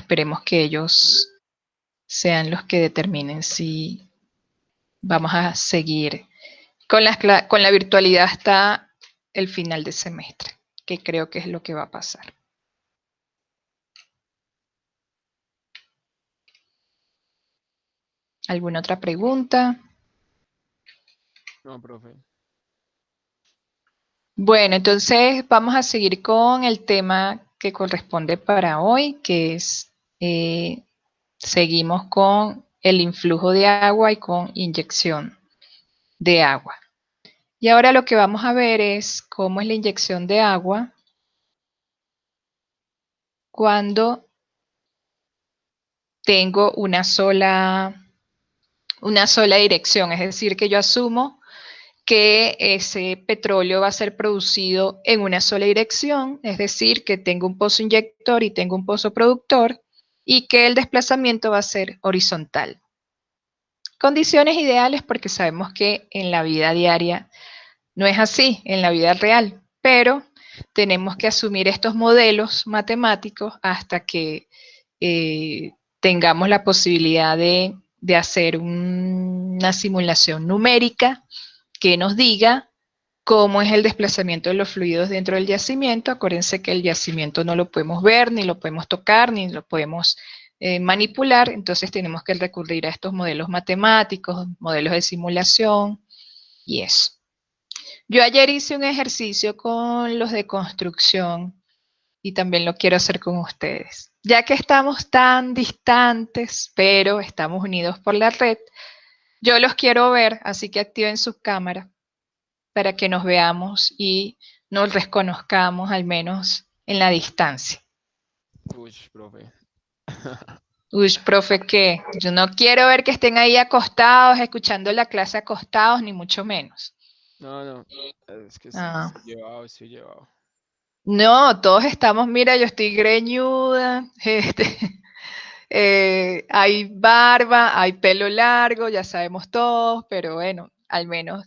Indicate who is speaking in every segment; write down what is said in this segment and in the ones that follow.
Speaker 1: esperemos que ellos sean los que determinen si vamos a seguir con la virtualidad hasta el final de semestre, que creo que es lo que va a pasar. ¿Alguna otra pregunta?
Speaker 2: No, profe.
Speaker 1: Bueno, entonces vamos a seguir con el tema que corresponde para hoy, que es, seguimos con el influjo de agua y con inyección de agua. Y ahora lo que vamos a ver es cómo es la inyección de agua cuando tengo una sola dirección, es decir, que yo asumo que ese petróleo va a ser producido en una sola dirección, es decir, que tengo un pozo inyector y tengo un pozo productor, y que el desplazamiento va a ser horizontal. Condiciones ideales porque sabemos que en la vida diaria no es así, en la vida real, pero tenemos que asumir estos modelos matemáticos hasta que tengamos la posibilidad de hacer una simulación numérica que nos diga cómo es el desplazamiento de los fluidos dentro del yacimiento. Acuérdense que el yacimiento no lo podemos ver, ni lo podemos tocar, ni lo podemos manipular, entonces tenemos que recurrir a estos modelos matemáticos, modelos de simulación y eso. Yo ayer hice un ejercicio con los de construcción y también lo quiero hacer con ustedes. Ya que estamos tan distantes, pero estamos unidos por la red, yo los quiero ver, así que activen sus cámaras para que nos veamos y nos reconozcamos al menos en la distancia.
Speaker 2: Uy, profe.
Speaker 1: Uy, profe, ¿qué? Yo no quiero ver que estén ahí acostados, escuchando la clase acostados, ni mucho menos.
Speaker 2: No, no. Es que
Speaker 1: Ah.
Speaker 2: estoy llevado, estoy llevado.
Speaker 1: No, todos estamos, mira, yo estoy greñuda, hay barba, hay pelo largo, ya sabemos todos, pero bueno, al menos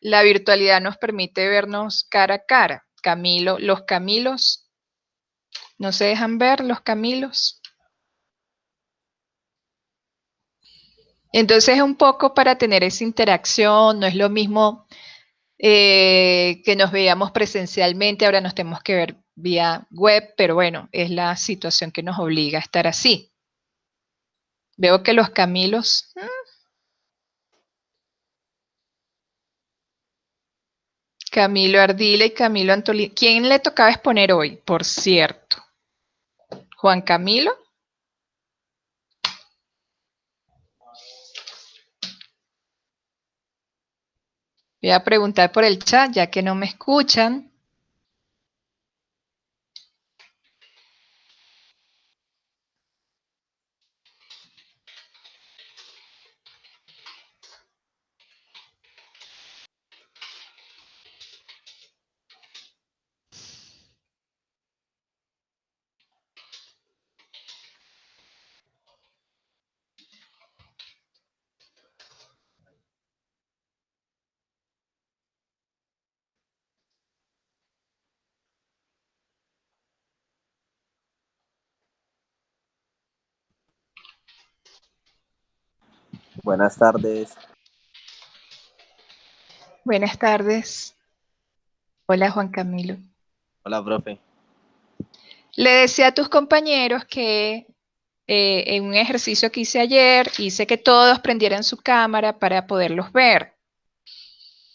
Speaker 1: la virtualidad nos permite vernos cara a cara. Camilo, los Camilos, ¿no se dejan ver los Camilos? Entonces es un poco para tener esa interacción, no es lo mismo que nos veíamos presencialmente, ahora nos tenemos que ver vía web, pero bueno, es la situación que nos obliga a estar así. Veo que los Camilos... Camilo Ardila y Camilo Antolín. ¿Quién le tocaba exponer hoy, por cierto? ¿Juan Camilo? Voy a preguntar por el chat, ya que no me escuchan.
Speaker 3: Buenas tardes.
Speaker 1: Buenas tardes. Hola, Juan Camilo.
Speaker 3: Hola, profe.
Speaker 1: Le decía a tus compañeros que en un ejercicio que hice ayer, hice que todos prendieran su cámara para poderlos ver,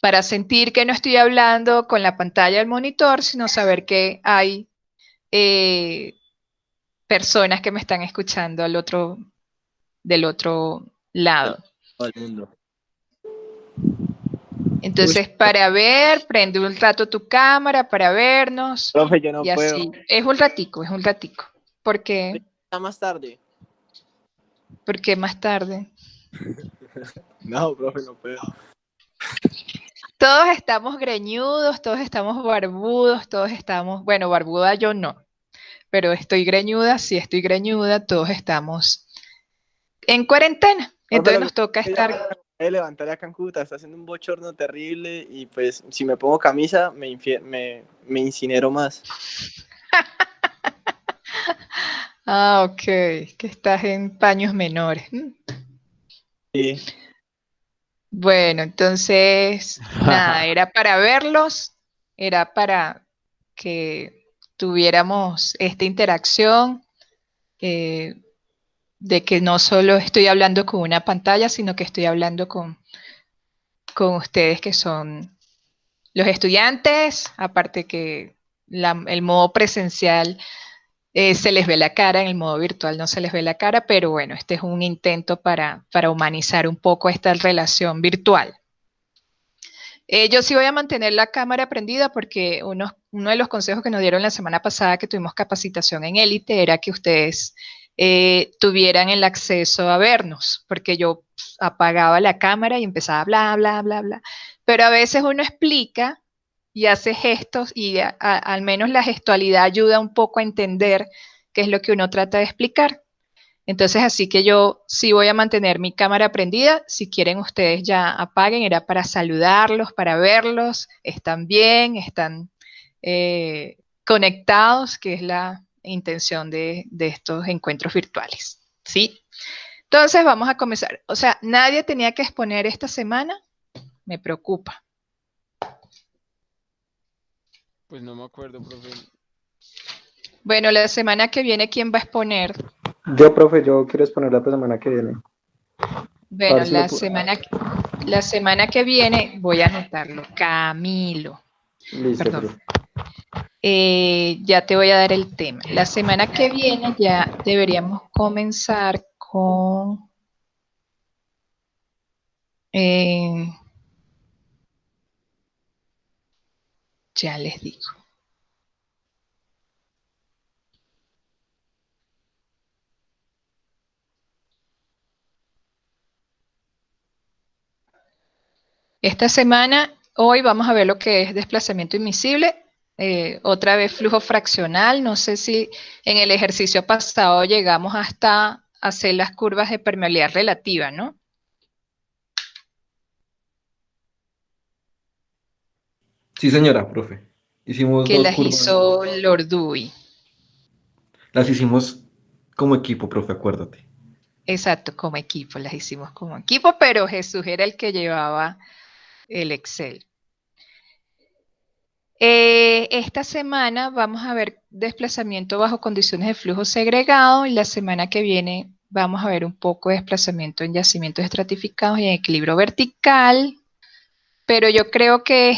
Speaker 1: para sentir que no estoy hablando con la pantalla del monitor, sino saber que hay personas que me están escuchando del otro lado.
Speaker 3: Todo el mundo.
Speaker 1: Entonces, para ver, prende un rato tu cámara para vernos
Speaker 3: Profe, yo no
Speaker 1: y
Speaker 3: puedo.
Speaker 1: así. Es un ratico, es un ratico. ¿Por qué?
Speaker 3: Está más tarde.
Speaker 1: ¿Por qué más tarde?
Speaker 3: No, profe, no puedo.
Speaker 1: Todos estamos greñudos, todos estamos barbudos, todos estamos, bueno, barbuda yo no, pero estoy greñuda, sí estoy greñuda, todos estamos en cuarentena.
Speaker 3: Profe,
Speaker 1: Entonces
Speaker 3: lo que
Speaker 1: nos toca
Speaker 3: pasa es que ya
Speaker 1: estar...
Speaker 3: me de levantar acá en Cúcuta, está haciendo un bochorno terrible y pues si me pongo camisa me incinero más.
Speaker 1: Ah, ok, que estás en paños menores.
Speaker 3: Sí.
Speaker 1: Bueno, entonces, nada, era para verlos, era para que tuviéramos esta interacción, eh, de que no solo estoy hablando con una pantalla, sino que estoy hablando con ustedes que son los estudiantes, aparte que el modo presencial se les ve la cara, en el modo virtual no se les ve la cara, pero bueno, este es un intento para humanizar un poco esta relación virtual. Yo sí voy a mantener la cámara prendida porque uno de los consejos que nos dieron la semana pasada que tuvimos capacitación en élite era que ustedes tuvieran el acceso a vernos, porque yo apagaba la cámara y empezaba bla, bla, bla, bla. Pero a veces uno explica y hace gestos y al menos la gestualidad ayuda un poco a entender qué es lo que uno trata de explicar. Entonces, así que yo sí voy a mantener mi cámara prendida. Si quieren, ustedes ya apaguen. Era para saludarlos, para verlos. Están bien, están conectados, que es la intención de estos encuentros virtuales. ¿Sí? Entonces, vamos a comenzar. O sea, nadie tenía que exponer esta semana. Me preocupa.
Speaker 2: Pues no me acuerdo, profe.
Speaker 1: Bueno, la semana que viene, ¿quién va a exponer?
Speaker 4: Yo, profe, yo quiero exponer la semana que viene. A
Speaker 1: Bueno,
Speaker 4: ver si me
Speaker 1: la semana que viene voy a anotarlo. Camilo.
Speaker 4: Listo,
Speaker 1: Perdón.
Speaker 4: profe.
Speaker 1: Ya te voy a dar el tema. La semana que viene ya deberíamos comenzar con ya les digo. Esta semana, hoy vamos a ver lo que es desplazamiento invisible. Otra vez flujo fraccional. No sé si en el ejercicio pasado llegamos hasta hacer las curvas de permeabilidad relativa, ¿no?
Speaker 5: Sí, señora, profe. Hicimos
Speaker 1: Que
Speaker 5: dos
Speaker 1: las
Speaker 5: curvas.
Speaker 1: hizo Lordui.
Speaker 5: Las hicimos como equipo, profe, acuérdate.
Speaker 1: Exacto, como equipo, las hicimos como equipo, pero Jesús era el que llevaba el Excel. Esta semana vamos a ver desplazamiento bajo condiciones de flujo segregado y la semana que viene vamos a ver un poco de desplazamiento en yacimientos estratificados y en equilibrio vertical, pero yo creo que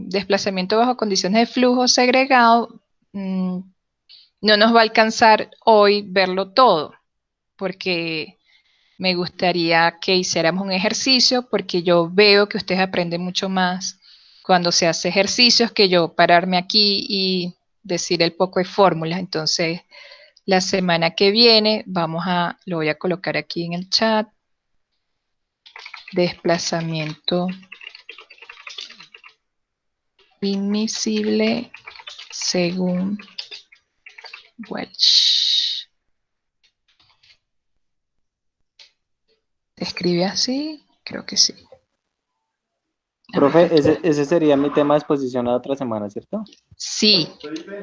Speaker 1: desplazamiento bajo condiciones de flujo segregado no nos va a alcanzar hoy verlo todo, porque me gustaría que hiciéramos un ejercicio porque yo veo que ustedes aprenden mucho más cuando se hace ejercicios que yo pararme aquí y decir el poco de fórmulas. Entonces, la semana que viene lo voy a colocar aquí en el chat, desplazamiento invisible según Welch. ¿Se escribe así? Creo que sí.
Speaker 4: Profe, ese sería mi tema de exposición la otra semana, ¿cierto?
Speaker 1: Sí.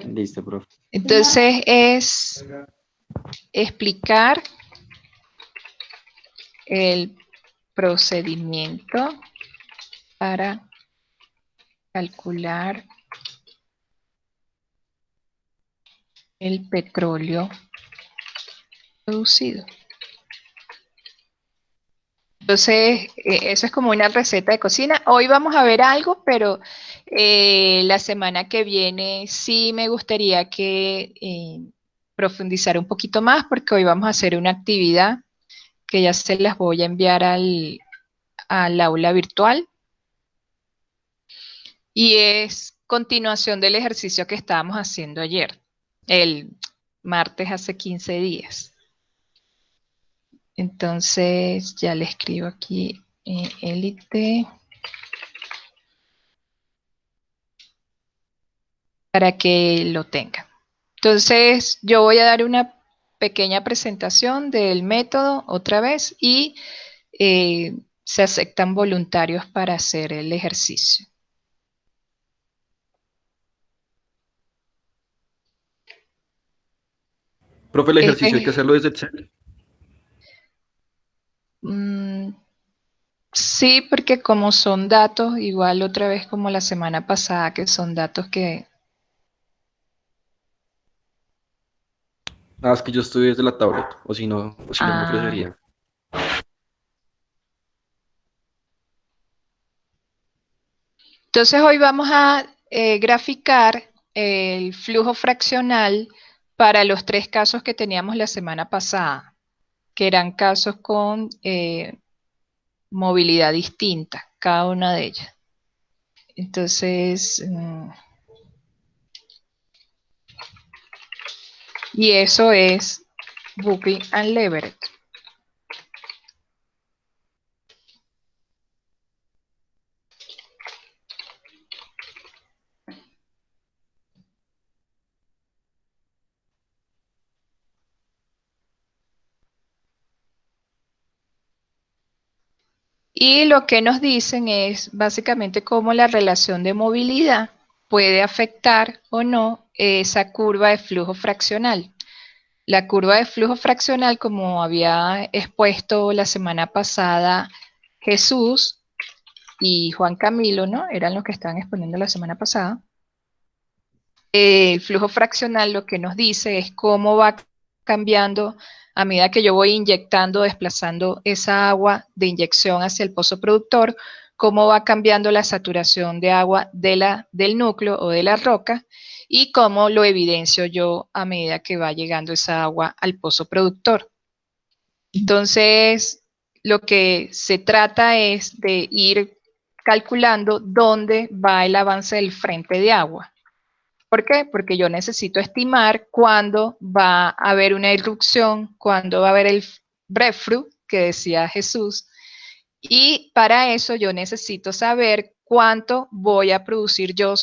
Speaker 4: Listo, profe.
Speaker 1: Entonces es explicar el procedimiento para calcular el petróleo producido. Entonces, eso es como una receta de cocina. Hoy vamos a ver algo, pero la semana que viene sí me gustaría que profundizara un poquito más, porque hoy vamos a hacer una actividad que ya se las voy a enviar al aula virtual. Y es continuación del ejercicio que estábamos haciendo ayer, el martes hace 15 días. Entonces, ya le escribo aquí élite para que lo tengan. Entonces, yo voy a dar una pequeña presentación del método otra vez y se aceptan voluntarios para hacer el ejercicio.
Speaker 5: Profe, el
Speaker 1: Es
Speaker 5: ejercicio hay que
Speaker 1: de-
Speaker 5: hacerlo desde Excel.
Speaker 1: mm, sí, porque como son datos, igual otra vez como la semana pasada, que son datos que...
Speaker 5: Ah, es que yo estoy desde la tablet, o si no me
Speaker 1: Ah,
Speaker 5: ofrecería.
Speaker 1: entonces hoy vamos a graficar el flujo fraccional para los 3 casos que teníamos la semana pasada, que eran casos con movilidad distinta, cada una de ellas. Entonces, y eso es Buckley and Leverett. Y lo que nos dicen es básicamente cómo la relación de movilidad puede afectar o no esa curva de flujo fraccional. La curva de flujo fraccional, como había expuesto la semana pasada Jesús y Juan Camilo, ¿no? Eran los que estaban exponiendo la semana pasada. El flujo fraccional lo que nos dice es cómo va cambiando a medida que yo voy inyectando, desplazando esa agua de inyección hacia el pozo productor, cómo va cambiando la saturación de agua del núcleo o de la roca y cómo lo evidencio yo a medida que va llegando esa agua al pozo productor. Entonces, lo que se trata es de ir calculando dónde va el avance del frente de agua. ¿Por qué? Porque yo necesito estimar cuándo va a haber una irrupción, cuándo va a haber el breakthrough que decía Jesús, y para eso yo necesito saber cuánto voy a producir yo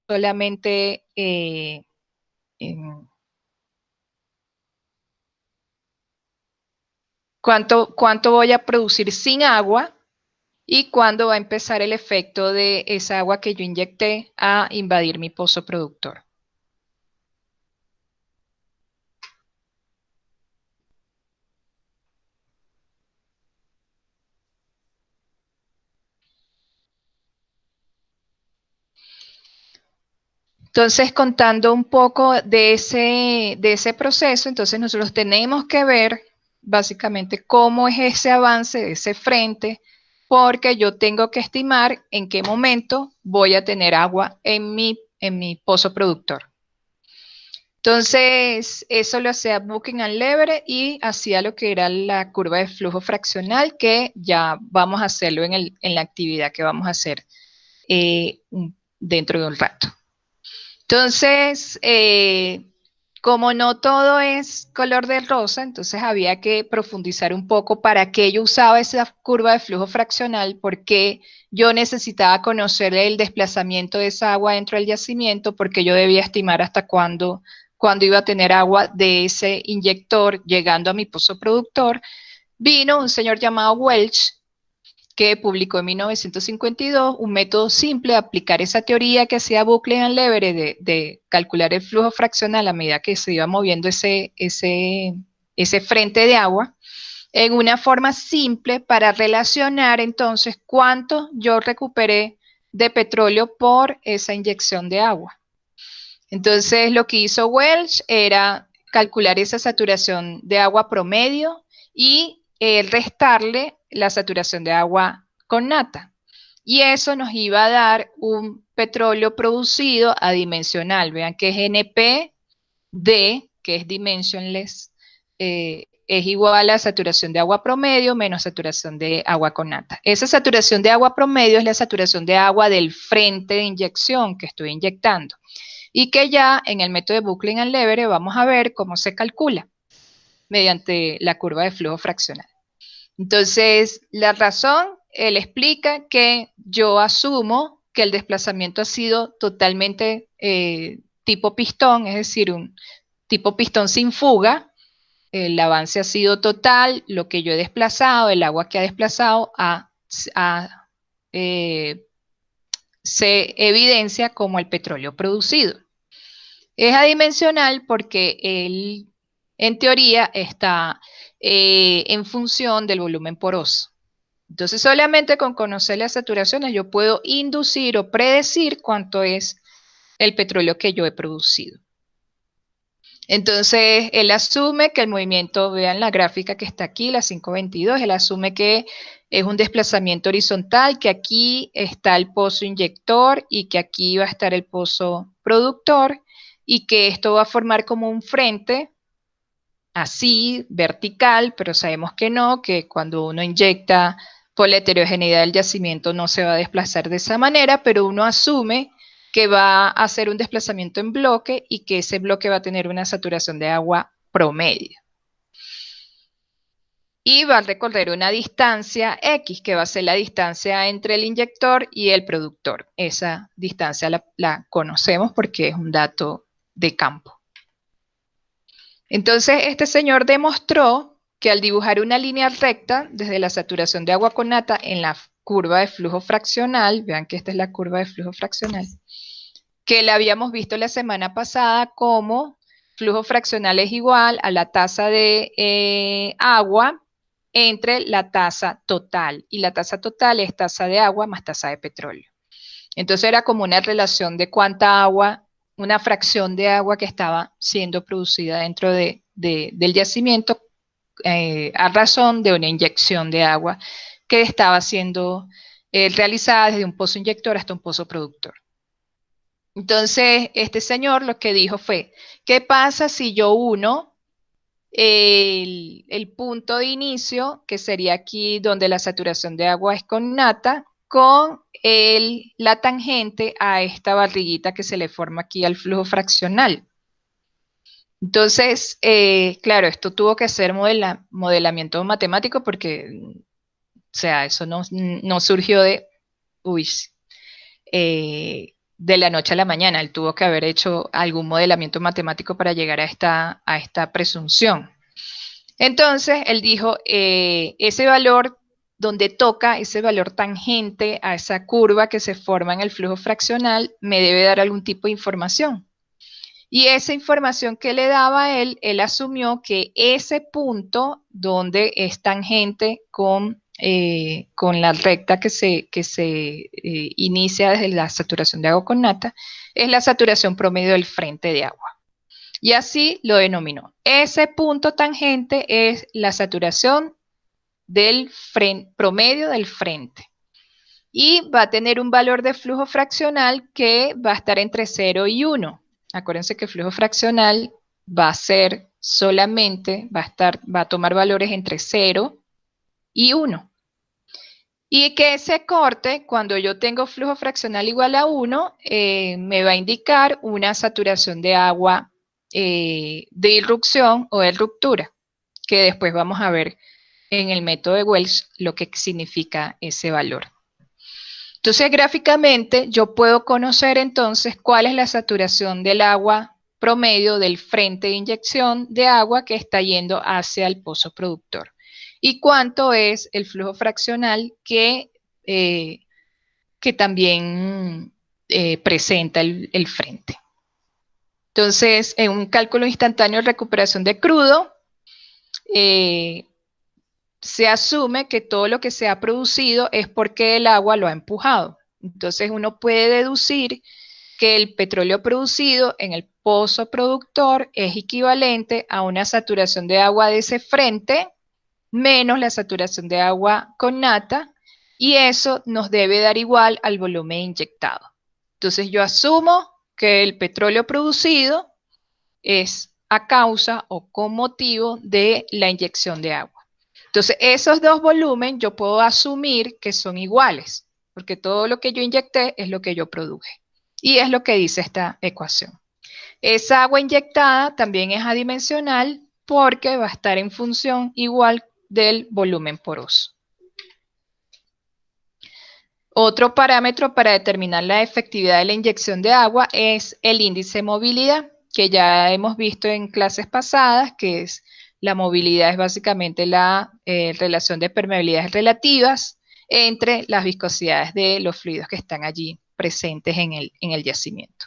Speaker 1: solamente cuánto voy a producir sin agua y cuándo va a empezar el efecto de esa agua que yo inyecté a invadir mi pozo productor. Entonces, contando un poco de ese proceso, entonces nosotros tenemos que ver básicamente cómo es ese avance de ese frente, porque yo tengo que estimar en qué momento voy a tener agua en mi pozo productor. Entonces, eso lo hacía Bucking and Leverett y hacía lo que era la curva de flujo fraccional, que ya vamos a hacerlo en la actividad que vamos a hacer dentro de un rato. Entonces, como no todo es color de rosa, entonces había que profundizar un poco para qué yo usaba esa curva de flujo fraccional, porque yo necesitaba conocer el desplazamiento de esa agua dentro del yacimiento, porque yo debía estimar hasta cuándo iba a tener agua de ese inyector llegando a mi pozo productor. Vino un señor llamado Welch, que publicó en 1952 un método simple de aplicar esa teoría que hacía Buckley and Leverett de calcular el flujo fraccional a medida que se iba moviendo ese frente de agua, en una forma simple para relacionar entonces cuánto yo recuperé de petróleo por esa inyección de agua. Entonces lo que hizo Welch era calcular esa saturación de agua promedio y restarle la saturación de agua con nata. Y eso nos iba a dar un petróleo producido adimensional. Vean que es NP-D, que es dimensionless, es igual a la saturación de agua promedio menos saturación de agua con nata. Esa saturación de agua promedio es la saturación de agua del frente de inyección que estoy inyectando. Y que ya en el método de Buckley and Leverett vamos a ver cómo se calcula mediante la curva de flujo fraccional. Entonces, la razón, él explica que yo asumo que el desplazamiento ha sido totalmente tipo pistón, es decir, un tipo pistón sin fuga. El avance ha sido total, lo que yo he desplazado, el agua que ha desplazado, se evidencia como el petróleo producido. Es adimensional porque él en teoría está en función del volumen poroso. Entonces, solamente con conocer las saturaciones yo puedo inducir o predecir cuánto es el petróleo que yo he producido. Entonces, él asume que el movimiento, vean la gráfica que está aquí, la 522, él asume que es un desplazamiento horizontal, que aquí está el pozo inyector y que aquí va a estar el pozo productor y que esto va a formar como un frente así, vertical, pero sabemos que no, que cuando uno inyecta por la heterogeneidad del yacimiento no se va a desplazar de esa manera, pero uno asume que va a hacer un desplazamiento en bloque y que ese bloque va a tener una saturación de agua promedio. Y va a recorrer una distancia X, que va a ser la distancia entre el inyector y el productor. Esa distancia la conocemos porque es un dato de campo. Entonces, este señor demostró que al dibujar una línea recta desde la saturación de agua con nata en la curva de flujo fraccional, vean que esta es la curva de flujo fraccional, que la habíamos visto la semana pasada como flujo fraccional es igual a la tasa de agua entre la tasa total, y la tasa total es tasa de agua más tasa de petróleo. Entonces era como una relación de cuánta agua, una fracción de agua que estaba siendo producida dentro del yacimiento a razón de una inyección de agua que estaba siendo realizada desde un pozo inyector hasta un pozo productor. Entonces, este señor lo que dijo fue, ¿qué pasa si yo uno el punto de inicio, que sería aquí donde la saturación de agua es con nata, con la tangente a esta barriguita que se le forma aquí al flujo fraccional? Entonces, claro, esto tuvo que ser modelamiento matemático porque, o sea, eso no surgió de la noche a la mañana. Él tuvo que haber hecho algún modelamiento matemático para llegar a esta presunción. Entonces, él dijo, ese valor donde toca, ese valor tangente a esa curva que se forma en el flujo fraccional, me debe dar algún tipo de información. Y esa información que le daba a él asumió que ese punto donde es tangente con la recta que se inicia desde la saturación de agua con nata, es la saturación promedio del frente de agua. Y así lo denominó. Ese punto tangente es la saturación del promedio del frente. Y va a tener un valor de flujo fraccional que va a estar entre 0 y 1. Acuérdense que el flujo fraccional va a ser solamente, va a tomar valores entre 0 y 1. Y que ese corte, cuando yo tengo flujo fraccional igual a 1, me va a indicar una saturación de agua de irrupción o de ruptura, que después vamos a ver en el método de Welch lo que significa ese valor. Entonces, gráficamente, yo puedo conocer entonces cuál es la saturación del agua promedio del frente de inyección de agua que está yendo hacia el pozo productor. Y cuánto es el flujo fraccional que también presenta el frente. Entonces, en un cálculo instantáneo de recuperación de crudo, se asume que todo lo que se ha producido es porque el agua lo ha empujado. Entonces uno puede deducir que el petróleo producido en el pozo productor es equivalente a una saturación de agua de ese frente menos la saturación de agua con nata, y eso nos debe dar igual al volumen inyectado. Entonces yo asumo que el petróleo producido es a causa o con motivo de la inyección de agua. Entonces, esos dos volúmenes yo puedo asumir que son iguales, porque todo lo que yo inyecté es lo que yo produje. Y es lo que dice esta ecuación. Esa agua inyectada también es adimensional porque va a estar en función igual del volumen poroso. Otro parámetro para determinar la efectividad de la inyección de agua es el índice de movilidad, que ya hemos visto en clases pasadas, que es la movilidad es básicamente la relación de permeabilidades relativas entre las viscosidades de los fluidos que están allí presentes en el yacimiento.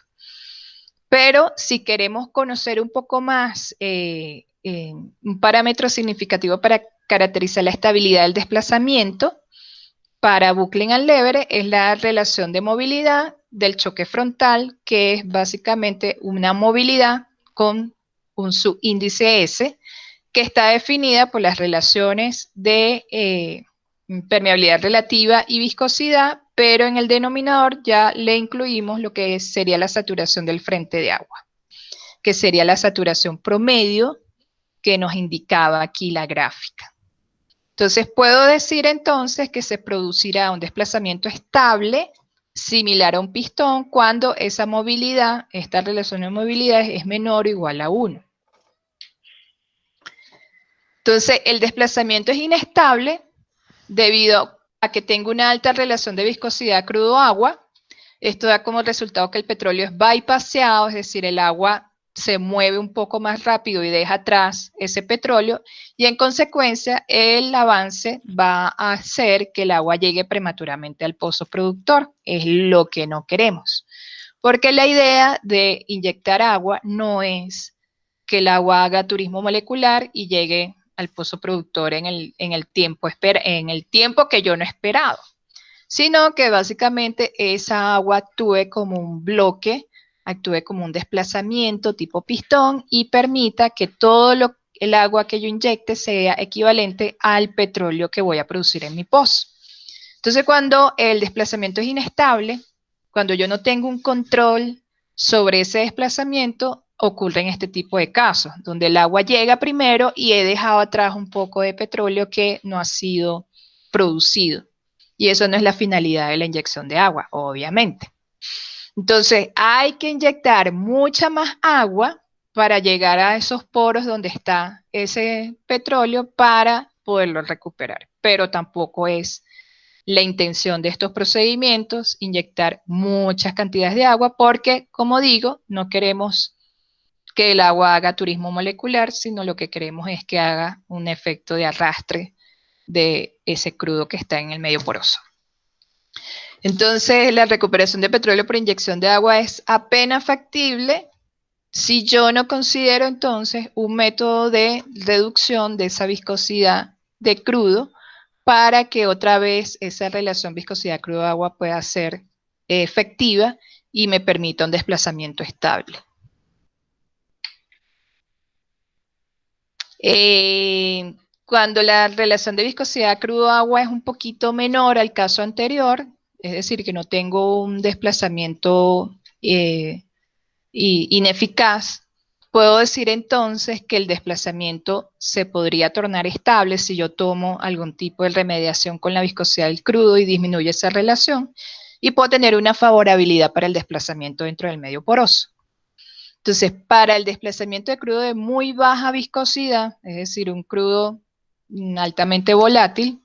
Speaker 1: Pero si queremos conocer un poco más, un parámetro significativo para caracterizar la estabilidad del desplazamiento, para bucling and lever es la relación de movilidad del choque frontal, que es básicamente una movilidad con un subíndice S, que está definida por las relaciones de permeabilidad relativa y viscosidad, pero en el denominador ya le incluimos lo que sería la saturación del frente de agua, que sería la saturación promedio que nos indicaba aquí la gráfica. Entonces puedo decir entonces que se producirá un desplazamiento estable similar a un pistón cuando esa movilidad, esta relación de movilidad es menor o igual a 1. Entonces el desplazamiento es inestable debido a que tengo una alta relación de viscosidad crudo-agua. Esto da como resultado que el petróleo es bypaseado, es decir, el agua se mueve un poco más rápido y deja atrás ese petróleo, y en consecuencia el avance va a hacer que el agua llegue prematuramente al pozo productor. Es lo que no queremos, porque la idea de inyectar agua no es que el agua haga turismo molecular y llegue al pozo productor en el tiempo que yo no he esperado, sino que básicamente esa agua actúe como un bloque, actúe como un desplazamiento tipo pistón y permita que todo el agua que yo inyecte sea equivalente al petróleo que voy a producir en mi pozo. Entonces, cuando el desplazamiento es inestable, cuando yo no tengo un control sobre ese desplazamiento, ocurren este tipo de casos, donde el agua llega primero y he dejado atrás un poco de petróleo que no ha sido producido. Y eso no es la finalidad de la inyección de agua, obviamente. Entonces, hay que inyectar mucha más agua para llegar a esos poros donde está ese petróleo para poderlo recuperar. Pero tampoco es la intención de estos procedimientos inyectar muchas cantidades de agua porque, como digo, no queremos que el agua haga turismo molecular, sino lo que queremos es que haga un efecto de arrastre de ese crudo que está en el medio poroso. Entonces, la recuperación de petróleo por inyección de agua es apenas factible si yo no considero entonces un método de reducción de esa viscosidad de crudo para que otra vez esa relación viscosidad crudo-agua pueda ser efectiva y me permita un desplazamiento estable. Cuando la relación de viscosidad crudo-agua es un poquito menor al caso anterior, es decir, que no tengo un desplazamiento ineficaz, puedo decir entonces que el desplazamiento se podría tornar estable si yo tomo algún tipo de remediación con la viscosidad del crudo y disminuye esa relación, y puedo tener una favorabilidad para el desplazamiento dentro del medio poroso. Entonces, para el desplazamiento de crudo de muy baja viscosidad, es decir, un crudo altamente volátil,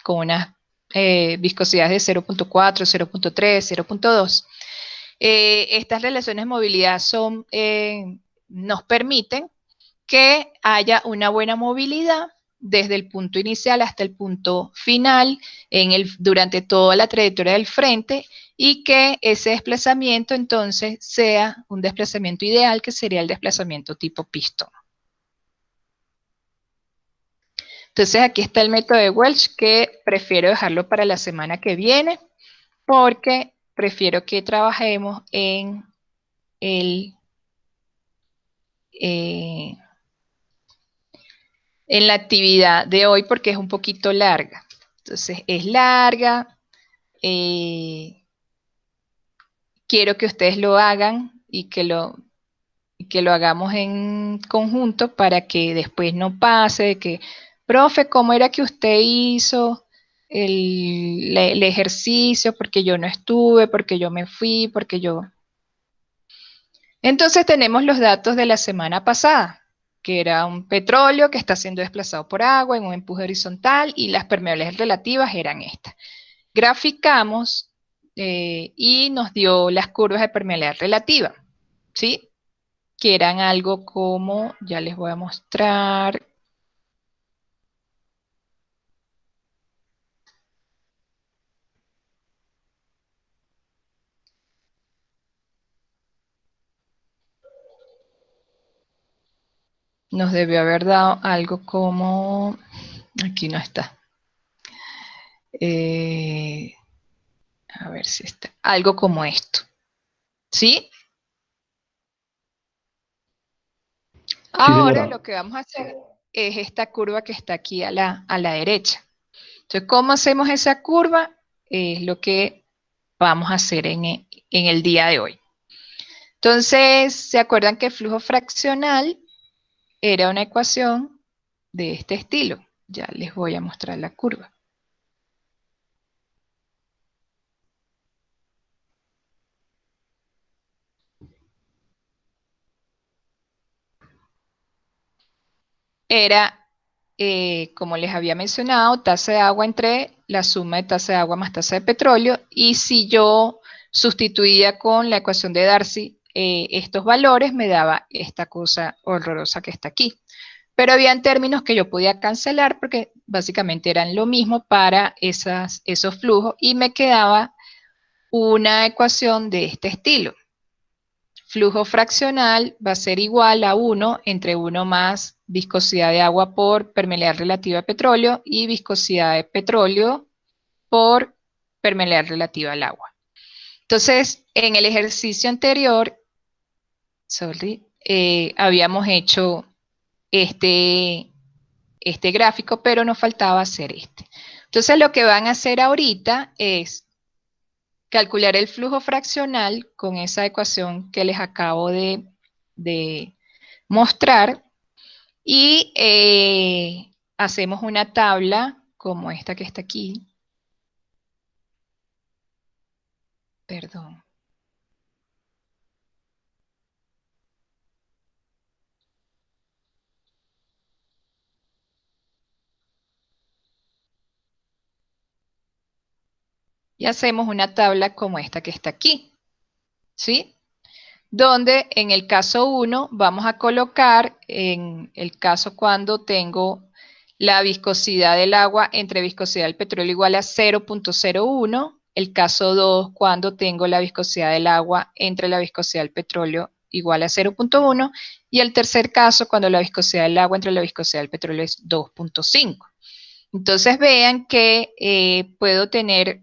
Speaker 1: con unas viscosidades de 0.4, 0.3, 0.2, estas relaciones de movilidad nos permiten que haya una buena movilidad desde el punto inicial hasta el punto final durante toda la trayectoria del frente, y que ese desplazamiento entonces sea un desplazamiento ideal, que sería el desplazamiento tipo pistón. Entonces aquí está el método de Welch, que prefiero dejarlo para la semana que viene porque prefiero que trabajemos en la actividad de hoy, porque es un poquito larga. Entonces es larga, quiero que ustedes lo hagan y que lo hagamos en conjunto para que después no pase de que, profe, ¿cómo era que usted hizo el ejercicio? Porque yo no estuve, porque yo me fui, porque yo... Entonces tenemos los datos de la semana pasada, que era un petróleo que está siendo desplazado por agua en un empuje horizontal, y las permeabilidades relativas eran estas. Graficamos y nos dio las curvas de permeabilidad relativa, ¿sí? Que eran algo como, ya les voy a mostrar. nos debió haber dado algo como, aquí no está, a ver si está, algo como esto, ¿sí?
Speaker 5: Sí,
Speaker 1: Ahora
Speaker 5: señora.
Speaker 1: lo que vamos a hacer es esta curva que está aquí a la derecha. Entonces, ¿cómo hacemos esa curva? Es lo que vamos a hacer en el día de hoy. Entonces, ¿se acuerdan que el flujo fraccional era una ecuación de este estilo? Ya les voy a mostrar la curva. Era, como les había mencionado, tasa de agua entre la suma de tasa de agua más tasa de petróleo, y si yo sustituía con la ecuación de Darcy estos valores, me daba esta cosa horrorosa que está aquí. Pero habían términos que yo podía cancelar porque básicamente eran lo mismo para esos flujos, y me quedaba una ecuación de este estilo. Flujo fraccional va a ser igual a 1 entre 1 más viscosidad de agua por permeabilidad relativa de petróleo y viscosidad de petróleo por permeabilidad relativa al agua. Entonces, en el ejercicio anterior, habíamos hecho este gráfico, pero nos faltaba hacer este. Entonces, lo que van a hacer ahorita es calcular el flujo fraccional con esa ecuación que les acabo de mostrar, y hacemos una tabla como esta que está aquí. Perdón. Y hacemos una tabla como esta que está aquí, ¿sí? Donde en el caso 1 vamos a colocar, en el caso cuando tengo la viscosidad del agua entre viscosidad del petróleo igual a 0.01, el caso 2 cuando tengo la viscosidad del agua entre la viscosidad del petróleo igual a 0.1, y el tercer caso cuando la viscosidad del agua entre la viscosidad del petróleo es 2.5. Entonces vean que puedo tener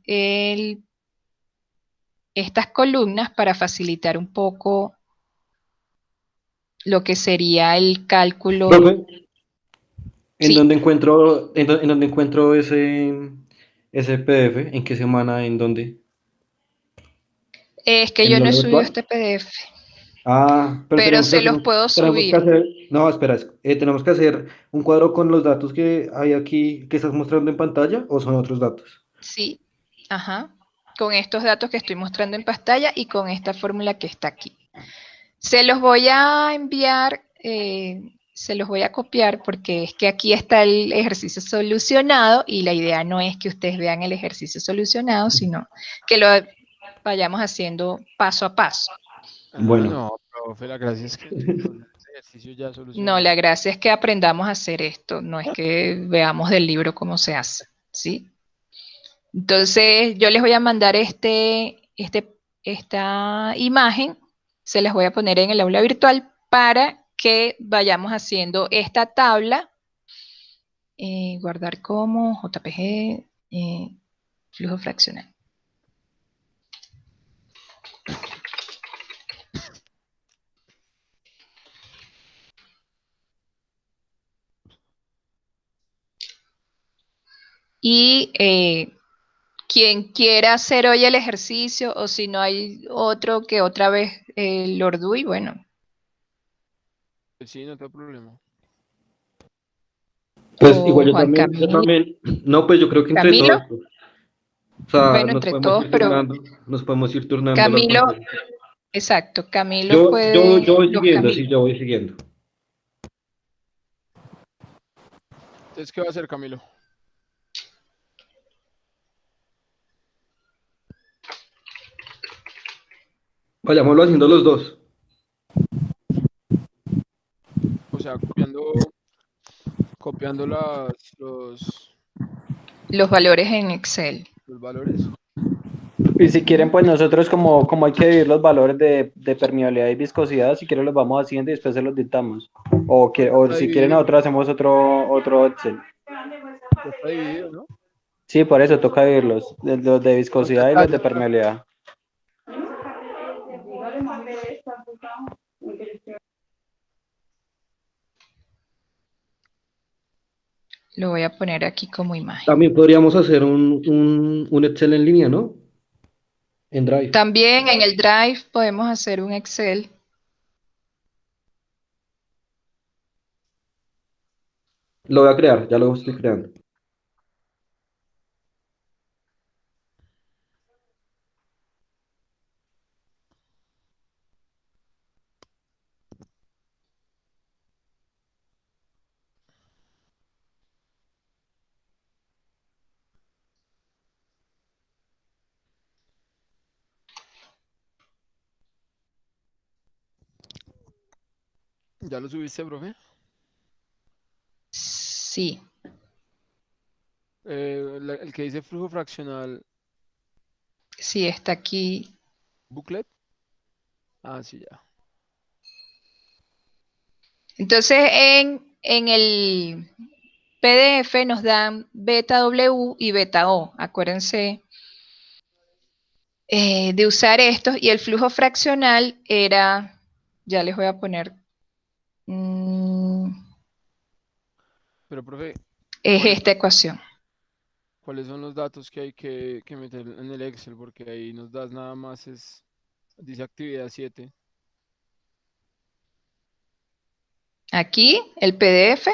Speaker 1: estas columnas para facilitar un poco lo que sería el cálculo.
Speaker 5: Profe, ¿en
Speaker 1: Sí,
Speaker 5: dónde encuentro, en dónde encuentro ese PDF? ¿En qué semana? ¿En dónde?
Speaker 1: es que
Speaker 5: ¿En
Speaker 1: yo
Speaker 5: el
Speaker 1: no he
Speaker 5: aula
Speaker 1: subido
Speaker 5: virtual?
Speaker 1: este PDF,
Speaker 5: Ah, pero
Speaker 1: pero
Speaker 5: tenemos que
Speaker 1: se
Speaker 5: hacer
Speaker 1: los puedo
Speaker 5: tenemos que
Speaker 1: subir.
Speaker 5: hacer, no, espera, tenemos que hacer un cuadro con los datos que hay aquí que estás mostrando en pantalla, ¿o son otros datos?
Speaker 1: Sí, ajá, con estos datos que estoy mostrando en pantalla y con esta fórmula que está aquí. Se los voy a enviar, se los voy a copiar porque es que aquí está el ejercicio solucionado, y la idea no es que ustedes vean el ejercicio solucionado, sino que lo vayamos haciendo paso a paso.
Speaker 2: Ah,
Speaker 5: Bueno,
Speaker 2: no, profe, la gracia es que nos den ese ejercicio ya
Speaker 1: No,
Speaker 2: solucionado.
Speaker 1: la gracia es que aprendamos a hacer esto, no es que veamos del libro cómo se hace, ¿sí? Entonces, yo les voy a mandar esta imagen, se las voy a poner en el aula virtual para que vayamos haciendo esta tabla, guardar como JPG, flujo fraccional. Y quien quiera hacer hoy el ejercicio, o si no hay otro que otra vez el Orduy, bueno,
Speaker 2: Sí, no tengo problema.
Speaker 5: pues igual
Speaker 1: o Juan
Speaker 5: yo
Speaker 1: Camilo.
Speaker 5: también, no, pues yo creo que entre
Speaker 1: Camilo,
Speaker 5: todos, pues, o sea,
Speaker 1: bueno, entre todos,
Speaker 5: nos podemos ir turnando las
Speaker 1: Camilo,
Speaker 5: pantallas.
Speaker 1: exacto, Camilo
Speaker 5: Yo
Speaker 1: puede,
Speaker 5: voy
Speaker 1: los
Speaker 5: siguiendo, sí,
Speaker 1: Camilos.
Speaker 5: yo voy siguiendo.
Speaker 2: Entonces, ¿qué va a hacer Camilo?
Speaker 5: Vayámoslo haciendo los dos.
Speaker 2: O sea, copiando
Speaker 1: Los valores en Excel.
Speaker 2: los valores.
Speaker 4: Y si quieren, pues nosotros como hay que dividir los valores de permeabilidad y viscosidad, si quieren los vamos haciendo y después se los dictamos.
Speaker 3: O
Speaker 2: Está
Speaker 3: si quieren
Speaker 2: dividido,
Speaker 3: nosotros hacemos otro Excel.
Speaker 2: ya está dividido, ¿no?
Speaker 3: Sí, por eso toca dividirlos, los de
Speaker 2: Entonces,
Speaker 3: viscosidad y los de permeabilidad.
Speaker 1: Lo voy a poner aquí como imagen.
Speaker 5: También podríamos hacer un Excel en línea, ¿no? En Drive.
Speaker 1: También en el Drive podemos hacer un Excel.
Speaker 5: Lo voy a crear, ya lo estoy creando.
Speaker 2: ¿Ya lo subiste, profe?
Speaker 1: Sí.
Speaker 2: El que dice flujo fraccional,
Speaker 1: Sí, está aquí.
Speaker 2: booklet. Ah, sí, ya.
Speaker 1: Entonces, en el PDF nos dan beta W y beta O. Acuérdense de usar estos. Y el flujo fraccional era, ya les voy a poner,
Speaker 2: Pero, profe,
Speaker 1: es
Speaker 2: ¿cuáles,
Speaker 1: esta ecuación.
Speaker 2: cuáles son los datos que hay que meter en el Excel? Porque ahí nos das nada más, dice actividad 7.
Speaker 1: Aquí, el PDF,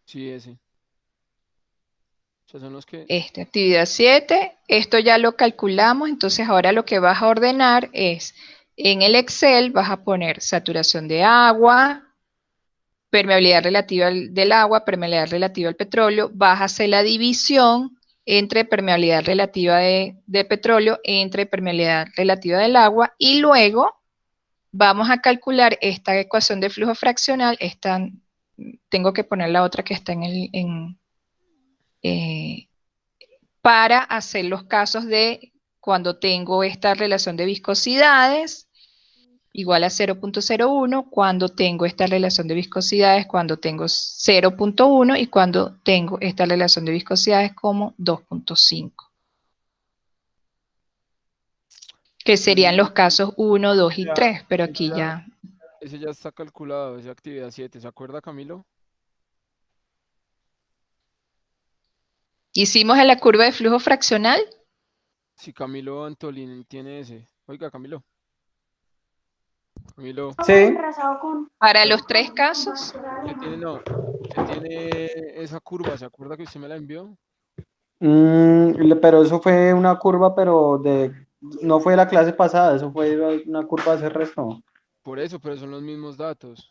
Speaker 2: Sí, ese. O sea, son los que...
Speaker 1: actividad 7. Esto ya lo calculamos. Entonces, ahora lo que vas a ordenar es, en el Excel vas a poner saturación de agua, permeabilidad relativa del agua, permeabilidad relativa al petróleo, vas a hacer la división entre permeabilidad relativa de petróleo entre permeabilidad relativa del agua y luego vamos a calcular esta ecuación de flujo fraccional, tengo que poner la otra que está eh, para hacer los casos de cuando tengo esta relación de viscosidades igual a 0.01 cuando tengo esta relación de viscosidades, cuando tengo 0.1 y cuando tengo esta relación de viscosidades como 2.5, que serían los casos 1, 2 y
Speaker 2: Ya,
Speaker 1: 3, pero
Speaker 2: ese
Speaker 1: aquí
Speaker 2: ya,
Speaker 1: ya
Speaker 2: ese ya está calculado, esa actividad 7. ¿Se acuerda, Camilo?
Speaker 1: hicimos en la curva de flujo fraccional.
Speaker 2: Si Camilo Antolín tiene ese. Oiga, Camilo. Camilo.
Speaker 3: Sí,
Speaker 1: Para los tres casos,
Speaker 2: Usted tiene, no. Usted tiene esa curva. ¿Se acuerda que usted me la envió?
Speaker 3: pero eso fue una curva, no fue la clase pasada, eso fue una curva hace resto.
Speaker 2: Por eso, pero son los mismos datos.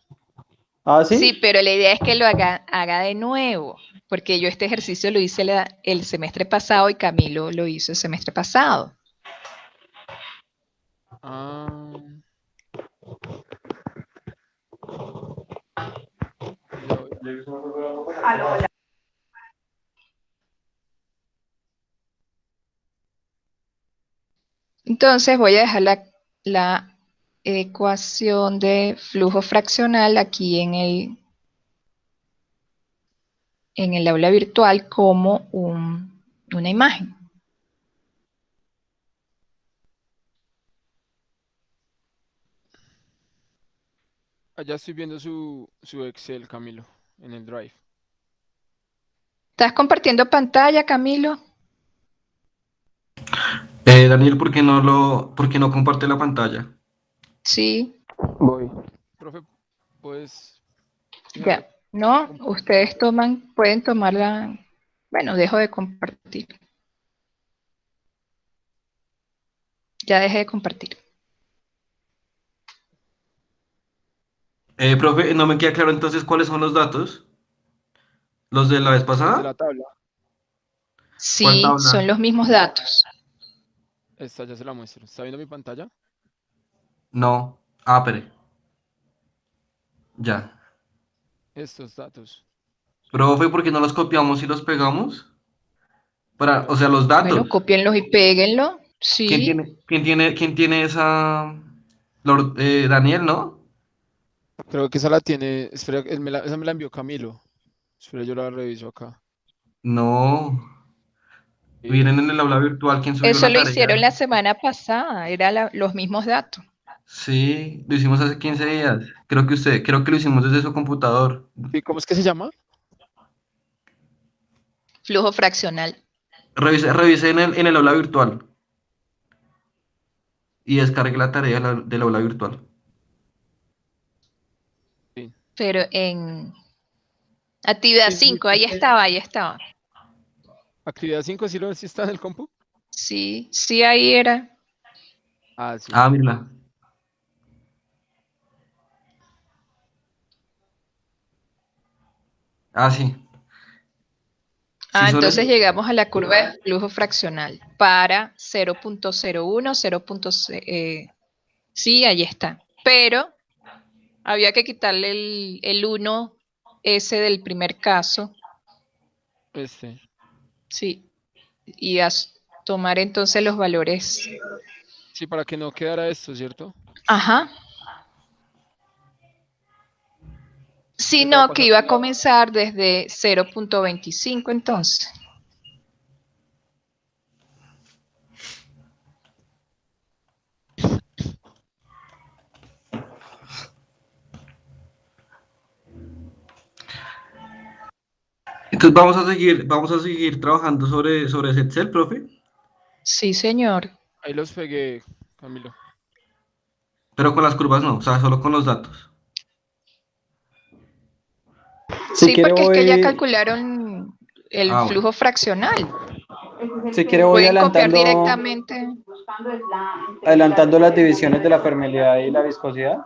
Speaker 3: ¿Ah,
Speaker 1: sí,
Speaker 3: sí?
Speaker 1: pero la idea es que lo haga de nuevo, porque yo este ejercicio lo hice el semestre pasado y Camilo lo hizo el semestre pasado.
Speaker 2: Ah. Ya voy.
Speaker 1: Entonces voy a dejar la ecuación de flujo fraccional aquí en el aula virtual como una imagen.
Speaker 2: Allá estoy viendo su Excel, Camilo, en el Drive.
Speaker 1: ¿Estás compartiendo pantalla, Camilo?
Speaker 5: Daniel, ¿por qué no comparte la pantalla?
Speaker 1: Sí,
Speaker 2: Voy. Profe, pues.
Speaker 1: ya. No, ustedes pueden tomarla. Bueno, dejo de compartir. Ya dejé de compartir.
Speaker 5: Profe, no me queda claro entonces cuáles son los datos. ¿Los de la vez
Speaker 2: Los de
Speaker 5: pasada?
Speaker 2: la tabla.
Speaker 5: ¿Cuál
Speaker 1: Sí, son
Speaker 5: tabla?
Speaker 1: los mismos datos.
Speaker 2: Esta ya se la muestro. ¿Está viendo mi pantalla?
Speaker 5: No. Ah, espere. Ya.
Speaker 2: Estos datos.
Speaker 5: Profe, ¿por qué no los copiamos y los pegamos? O
Speaker 2: Bueno,
Speaker 5: sea, los
Speaker 1: Bueno,
Speaker 5: datos.
Speaker 1: cópienlos y péguenlo. Sí.
Speaker 5: Quién tiene esa? Daniel, ¿no?
Speaker 2: Creo que esa la tiene. Espera, esa me la envió Camilo. Espera, yo la reviso acá.
Speaker 5: No.
Speaker 2: Sí.
Speaker 5: Miren en el aula virtual quién subió
Speaker 1: Eso
Speaker 5: la
Speaker 1: lo
Speaker 5: tarea.
Speaker 1: hicieron la semana pasada, eran los mismos datos.
Speaker 5: Sí, lo hicimos hace 15 días. Creo que lo hicimos desde su computador.
Speaker 2: ¿Y cómo es que se llama?
Speaker 1: Flujo fraccional.
Speaker 5: Revise en el aula virtual y descargue la tarea del aula virtual.
Speaker 2: Sí.
Speaker 1: Pero en actividad
Speaker 2: Sí, sí,
Speaker 1: 5,
Speaker 2: sí.
Speaker 1: ahí estaba, ahí estaba.
Speaker 2: Actividad 5, ¿sí está en el compu?
Speaker 1: Sí, sí, ahí era.
Speaker 2: Ah, sí.
Speaker 5: Ah, mírala. Ah, sí. Sí, son
Speaker 1: Entonces
Speaker 5: esos.
Speaker 1: llegamos a la curva de flujo fraccional para 0.01, 0. Sí, ahí está. Pero había que quitarle el 1 ese del primer caso,
Speaker 2: Este.
Speaker 1: sí, y tomar entonces los valores.
Speaker 2: Sí, para que no quedara esto, ¿cierto?
Speaker 1: Ajá.
Speaker 2: Yo te voy a
Speaker 1: Sino que
Speaker 2: pasar.
Speaker 1: iba a comenzar desde 0.25 entonces.
Speaker 5: Entonces vamos a seguir trabajando sobre ese Excel, profe,
Speaker 1: Sí, señor.
Speaker 2: Ahí los pegué, Camilo.
Speaker 5: pero con las curvas no, o sea, solo con los datos.
Speaker 4: Si
Speaker 1: Sí,
Speaker 4: quiere
Speaker 1: porque es que ya
Speaker 4: voy,
Speaker 1: calcularon el
Speaker 5: Ah, bueno.
Speaker 1: flujo fraccional.
Speaker 4: si quiere voy
Speaker 1: Pueden copiar
Speaker 4: adelantando,
Speaker 1: directamente.
Speaker 4: adelantando las divisiones de la permeabilidad y la viscosidad.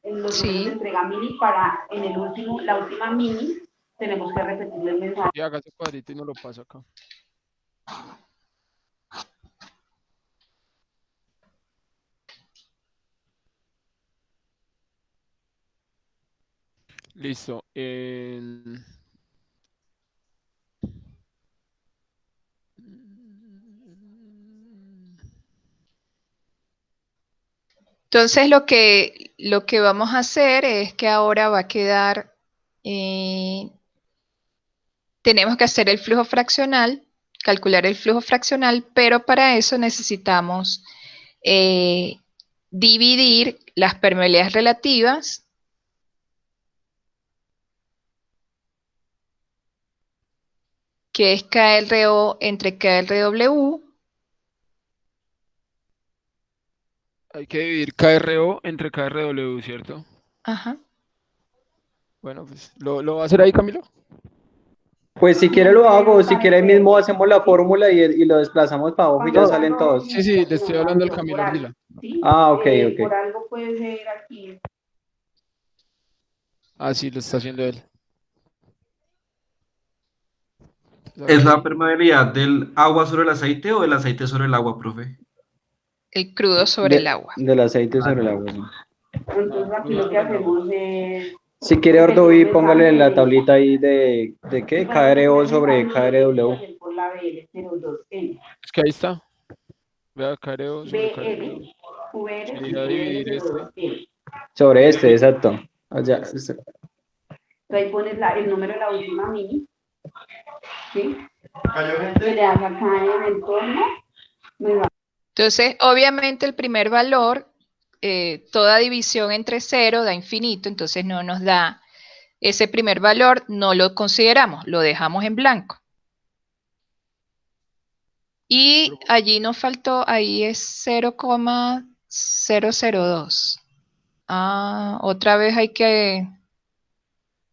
Speaker 6: En los números de
Speaker 1: Sí.
Speaker 6: entrega mini para en el último, la última mini, tenemos que repetirle el mensaje.
Speaker 2: Y haga ese cuadrito y no lo pasa acá. Listo.
Speaker 1: Entonces lo que vamos a hacer es que ahora va a quedar, tenemos que hacer el flujo fraccional, calcular el flujo fraccional, pero para eso necesitamos dividir las permeabilidades relativas que es KRO entre KRW.
Speaker 2: Hay que dividir KRO entre KRW, ¿cierto?
Speaker 1: Ajá.
Speaker 2: Bueno, pues, ¿lo va a hacer ahí, Camilo?
Speaker 4: Pues si quiere lo hago, si quiere ahí mismo hacemos la fórmula y lo desplazamos para abajo y ya
Speaker 2: No,
Speaker 4: salen todos.
Speaker 2: sí, sí, le estoy hablando al Camilo Ardila.
Speaker 6: ¿Sí?
Speaker 4: Ah, ok,
Speaker 6: Por
Speaker 4: ok.
Speaker 6: algo puede ser aquí.
Speaker 2: Ah, sí, lo está haciendo él. Entonces,
Speaker 5: ¿Es
Speaker 2: acá
Speaker 5: la
Speaker 2: sí.
Speaker 5: permeabilidad del agua sobre el aceite o del aceite sobre el agua, profe?
Speaker 1: El crudo sobre el agua.
Speaker 4: Del aceite
Speaker 5: Ah,
Speaker 4: sobre el
Speaker 5: ya.
Speaker 4: agua. Sí.
Speaker 6: Entonces aquí
Speaker 2: Crudo
Speaker 6: lo que
Speaker 2: sobre el agua.
Speaker 6: hacemos es
Speaker 4: Si quiere Ordoví, póngale en la tablita ahí de qué, KRO sobre KRW.
Speaker 6: por la BL02N.
Speaker 2: Es que ahí está. Vea, KRO sobre KRW.
Speaker 6: BL, VR,
Speaker 2: Sería dividir este.
Speaker 6: BL02N.
Speaker 4: Sobre este, exacto. Allá.
Speaker 6: Entonces ahí pones el número de la última mini, ¿sí? Y le das acá en el entorno.
Speaker 1: Entonces, obviamente el primer valor, toda división entre 0 da infinito, entonces no nos da ese primer valor, no lo consideramos, lo dejamos en blanco. Y allí nos faltó, ahí es 0,002. Otra vez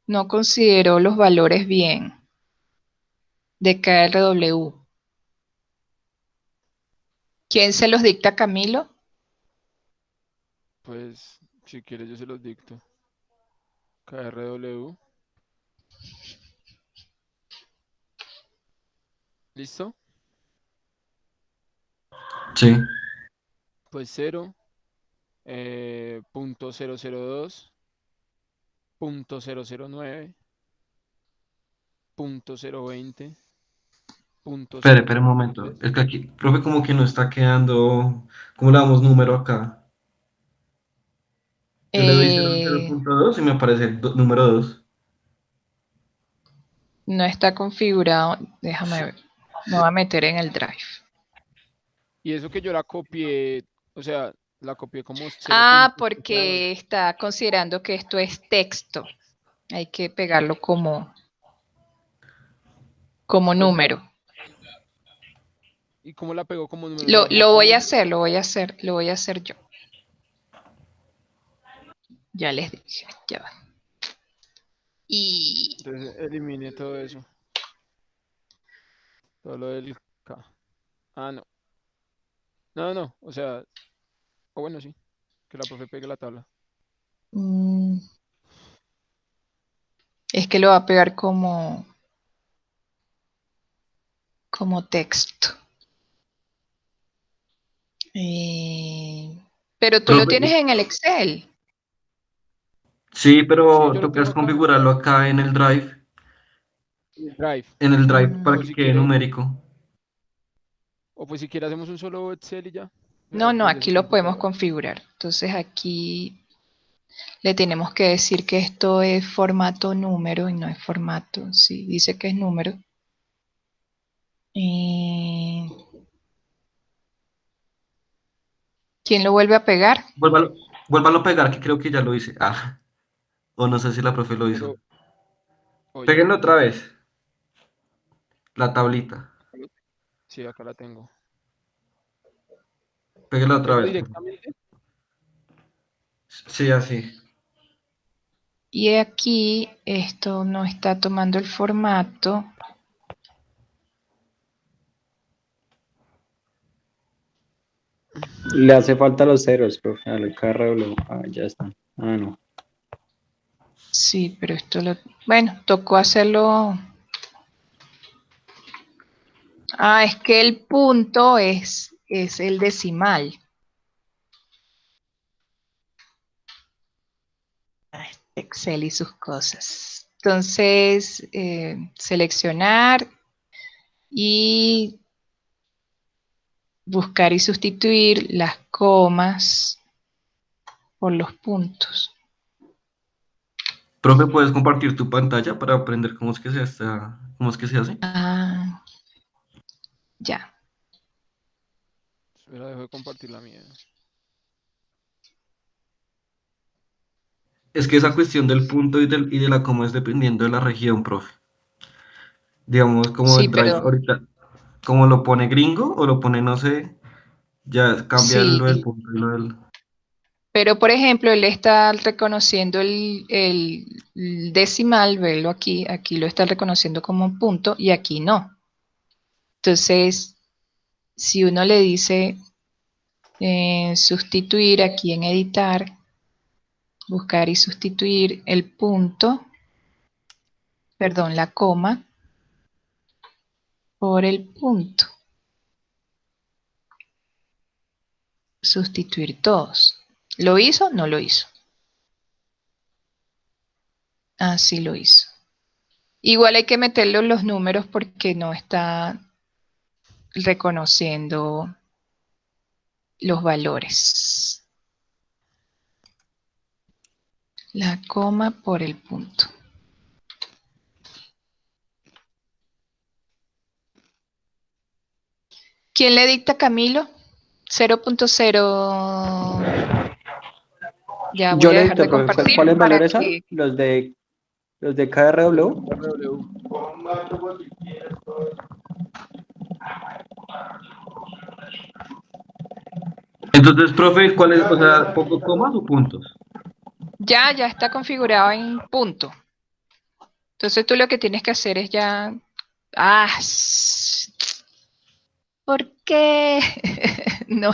Speaker 1: no consideró los valores bien de KRW. ¿Quién se los dicta, Camilo?
Speaker 2: Pues, si quiere yo se los dicto. KRW. ¿Listo?
Speaker 5: Sí.
Speaker 2: Pues 0, punto 002, punto 009, punto 020, punto
Speaker 5: Espere un momento.
Speaker 2: 003.
Speaker 5: Es que aquí, profe, como que no está quedando. ¿Cómo le damos número acá? Yo le doy
Speaker 1: Eh,
Speaker 5: 0.2 y me aparece el número 2.
Speaker 1: no está configurado. Déjame ver. Me voy a meter en el Drive.
Speaker 2: Y eso que yo la copié, o sea, la copié como 0.
Speaker 1: Ah, porque está considerando que esto es texto. Hay que pegarlo como número.
Speaker 2: ¿Y cómo la pegó como número? O sea,
Speaker 1: Lo voy a
Speaker 2: pongo,
Speaker 1: hacer, lo voy a hacer yo. Ya les dije, ya va. Y
Speaker 2: entonces elimine todo eso. Todo lo del K. Ah, no. No, o sea, o bueno, sí, que la profe pegue la tabla.
Speaker 1: mm, es que lo va a pegar como texto. Pero tú lo
Speaker 5: Profe,
Speaker 1: tienes en el Excel.
Speaker 5: sí,
Speaker 2: Sí,
Speaker 5: pero
Speaker 2: yo lo tengo
Speaker 5: tocas
Speaker 2: acá
Speaker 5: configurarlo acá en el Drive,
Speaker 2: en el Drive.
Speaker 5: para
Speaker 2: O
Speaker 5: que
Speaker 1: Mm,
Speaker 2: si
Speaker 5: quede
Speaker 2: quiere,
Speaker 5: numérico.
Speaker 2: o pues si quiere hacemos un solo Excel y ya.
Speaker 1: no,
Speaker 2: Desde su
Speaker 1: aquí lo podemos
Speaker 2: computadora.
Speaker 1: configurar. Entonces aquí le tenemos que decir que esto es formato número y no es formato. Sí, dice que es número. Eh, ¿Quién lo vuelve a pegar?
Speaker 5: Vuélvalo a pegar, que creo que ya lo hice. Ah, o no sé si la profe lo hizo.
Speaker 2: Pero, oye,
Speaker 5: Péguenlo otra vez, la tablita.
Speaker 2: sí, acá la tengo.
Speaker 5: Péguenla otra
Speaker 2: ¿Pego
Speaker 5: vez.
Speaker 2: directamente?
Speaker 5: Sí, así.
Speaker 1: Y aquí esto no está tomando el formato.
Speaker 4: Le hace falta los ceros, profe, al KRW. Ah, ya está. Ah, no.
Speaker 1: Sí, pero bueno, tocó hacerlo. Ah, es que el punto es el decimal. Ah, Excel y sus cosas. Entonces, seleccionar y buscar y sustituir las comas por los puntos.
Speaker 5: Profe, ¿puedes compartir tu pantalla para aprender cómo es que se hace?
Speaker 1: Ah, ya.
Speaker 2: Espera, dejo de compartir la mía.
Speaker 5: Es que esa
Speaker 2: Listo.
Speaker 5: cuestión del punto y de la coma es dependiendo de la región, profe. Digamos, como
Speaker 1: Sí,
Speaker 5: el Drive
Speaker 1: pero
Speaker 5: ahorita, como lo pone gringo o lo pone, no sé, ya cambia lo del
Speaker 1: sí.
Speaker 5: punto y lo del...
Speaker 1: Pero, por ejemplo, él está reconociendo el decimal, velo aquí lo está reconociendo como un punto y aquí no. Entonces, si uno le dice sustituir aquí en editar, buscar y sustituir el punto, perdón, la coma, por el punto, sustituir todos. ¿Lo hizo? No lo hizo. Ah, sí lo hizo. Igual hay que meterle los números porque no está reconociendo los valores. La coma por el punto. ¿Quién le dicta, Camilo? 0.0. Ya
Speaker 4: Yo
Speaker 1: voy a
Speaker 4: le
Speaker 1: dejar
Speaker 4: dicto,
Speaker 1: de
Speaker 4: profe,
Speaker 1: compartir
Speaker 4: ¿cuáles
Speaker 1: para
Speaker 4: valores son?
Speaker 1: que...
Speaker 4: Los de KRW.
Speaker 2: RW.
Speaker 5: Entonces, profe, ¿cuál es, o sea, poco comas o puntos?
Speaker 1: Ya está configurado en punto. Entonces tú lo que tienes que hacer es ya... Ah, ¿por qué? No,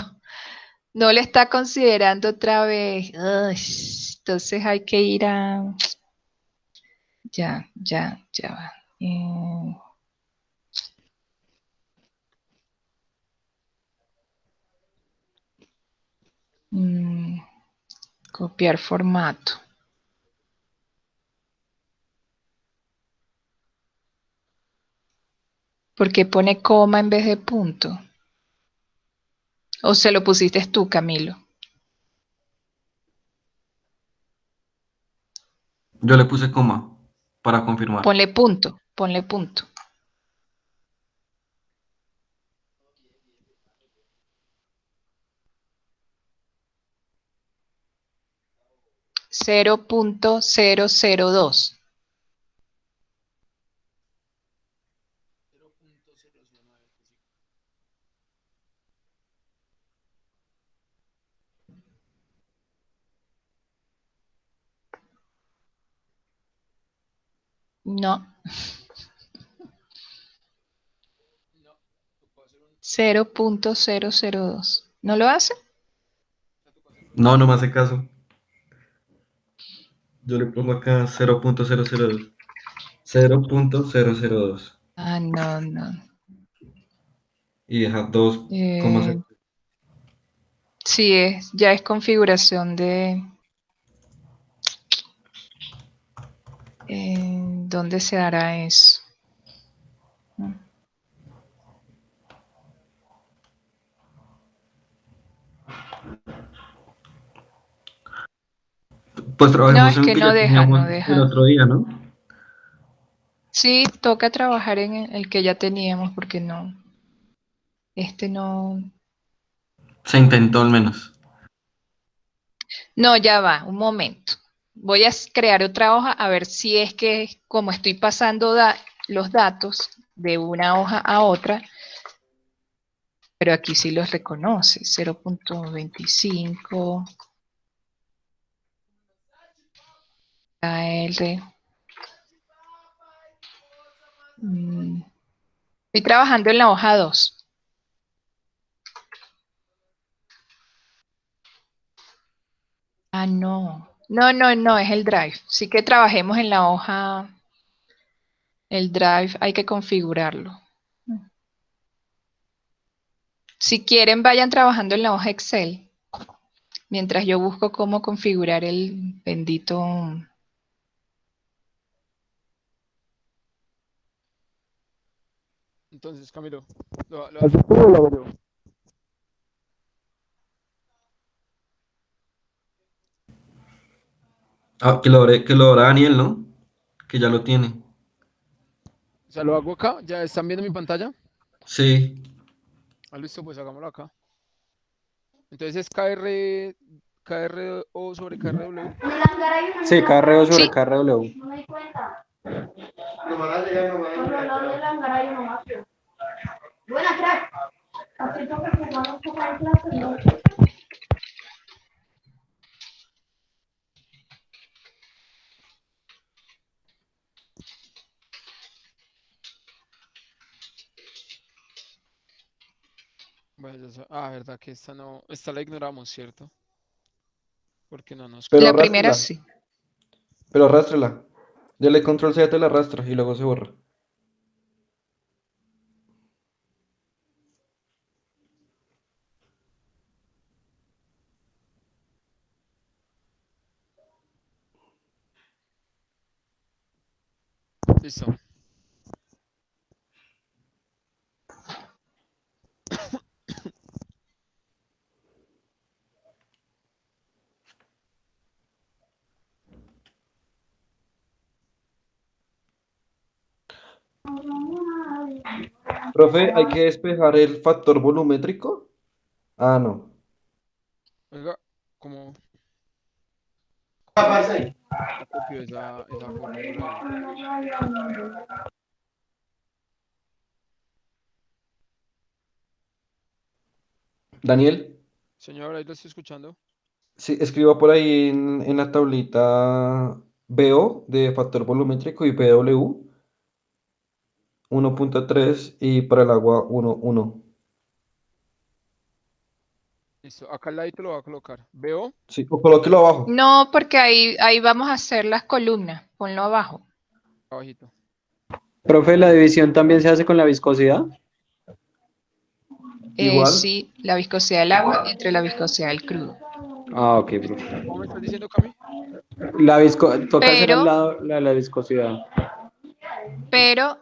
Speaker 1: no le está considerando otra vez. Ay, entonces hay que ir a... Ya va. Mm, copiar formato. Porque pone coma en vez de punto. ¿O se lo pusiste tú, Camilo?
Speaker 5: Yo le puse coma para confirmar.
Speaker 1: Ponle punto, ponle punto. Cero punto cero cero dos. No. 0.002. ¿No lo hace?
Speaker 5: No, no me hace caso. Yo le pongo acá 0.002. 0.002.
Speaker 1: Ah, no, no.
Speaker 5: Y deja 2,
Speaker 1: Eh, sí, ya es configuración de... ¿dónde se hará eso?
Speaker 5: Pues
Speaker 1: No,
Speaker 5: trabajemos
Speaker 1: es
Speaker 5: en el
Speaker 1: que
Speaker 5: que
Speaker 1: no
Speaker 5: ya
Speaker 1: deja,
Speaker 5: teníamos
Speaker 1: no
Speaker 5: el
Speaker 1: deja.
Speaker 5: otro día, ¿no?
Speaker 1: Sí, toca trabajar en el que ya teníamos porque no, este no...
Speaker 5: Se intentó al menos.
Speaker 1: No, ya va, un momento. Voy a crear otra hoja a ver si es que como estoy pasando los datos de una hoja a otra, pero aquí sí los reconoce, 0.25, AR. Estoy trabajando en la hoja 2. Ah, no. No, no, no, es el drive. Sí que trabajemos en la hoja, el drive hay que configurarlo. Si quieren, vayan trabajando en la hoja Excel, mientras yo busco cómo configurar el bendito...
Speaker 2: Entonces, Camilo, ¿lo haces tú o lo hago yo?
Speaker 5: Ah, que lo hará Daniel, ¿no? Que ya lo tiene.
Speaker 2: O sea, lo hago acá. ¿Ya están viendo mi pantalla?
Speaker 5: Sí.
Speaker 2: Ah, listo, pues hagámoslo acá. Entonces es KRO sobre KRW.
Speaker 4: Sí, carreo sobre
Speaker 1: Sí,
Speaker 4: carreo.
Speaker 6: No me di cuenta. Cuando hablaba del hangar hay uno más. Buena, crack. Así toca que vamos a tocar en clase, ¿no?
Speaker 2: Bueno, verdad que esta no, esta la ignoramos, ¿cierto? Porque no nos
Speaker 4: Pero
Speaker 1: la
Speaker 2: cuadra.
Speaker 1: primera
Speaker 4: arrástrala,
Speaker 1: sí.
Speaker 5: Pero arrástrala. Dele control C, te la arrastra y luego se borra.
Speaker 2: Listo.
Speaker 5: Profe, hay que despejar el factor volumétrico. Ah, no.
Speaker 2: Oiga, ¿cómo copio esa fórmula ahí?
Speaker 5: Daniel,
Speaker 2: Señor, ahí lo estoy escuchando.
Speaker 5: sí, escriba por ahí en la tablita BO de factor volumétrico y PW 1.3 y para el agua 1.1.
Speaker 2: Listo, acá al ladito lo voy a colocar. ¿Veo?
Speaker 5: Sí, o colóquelo abajo.
Speaker 1: No, porque ahí vamos a hacer las columnas. Ponlo abajo.
Speaker 2: Abajito.
Speaker 4: profe, la división también se hace con la viscosidad.
Speaker 5: Igual.
Speaker 1: Sí, la viscosidad del agua entre la viscosidad del crudo.
Speaker 4: Ah, ok, profe.
Speaker 2: ¿Cómo me estás diciendo, Cami?
Speaker 4: Toca hacer al
Speaker 1: Pero,
Speaker 4: lado la viscosidad.
Speaker 1: pero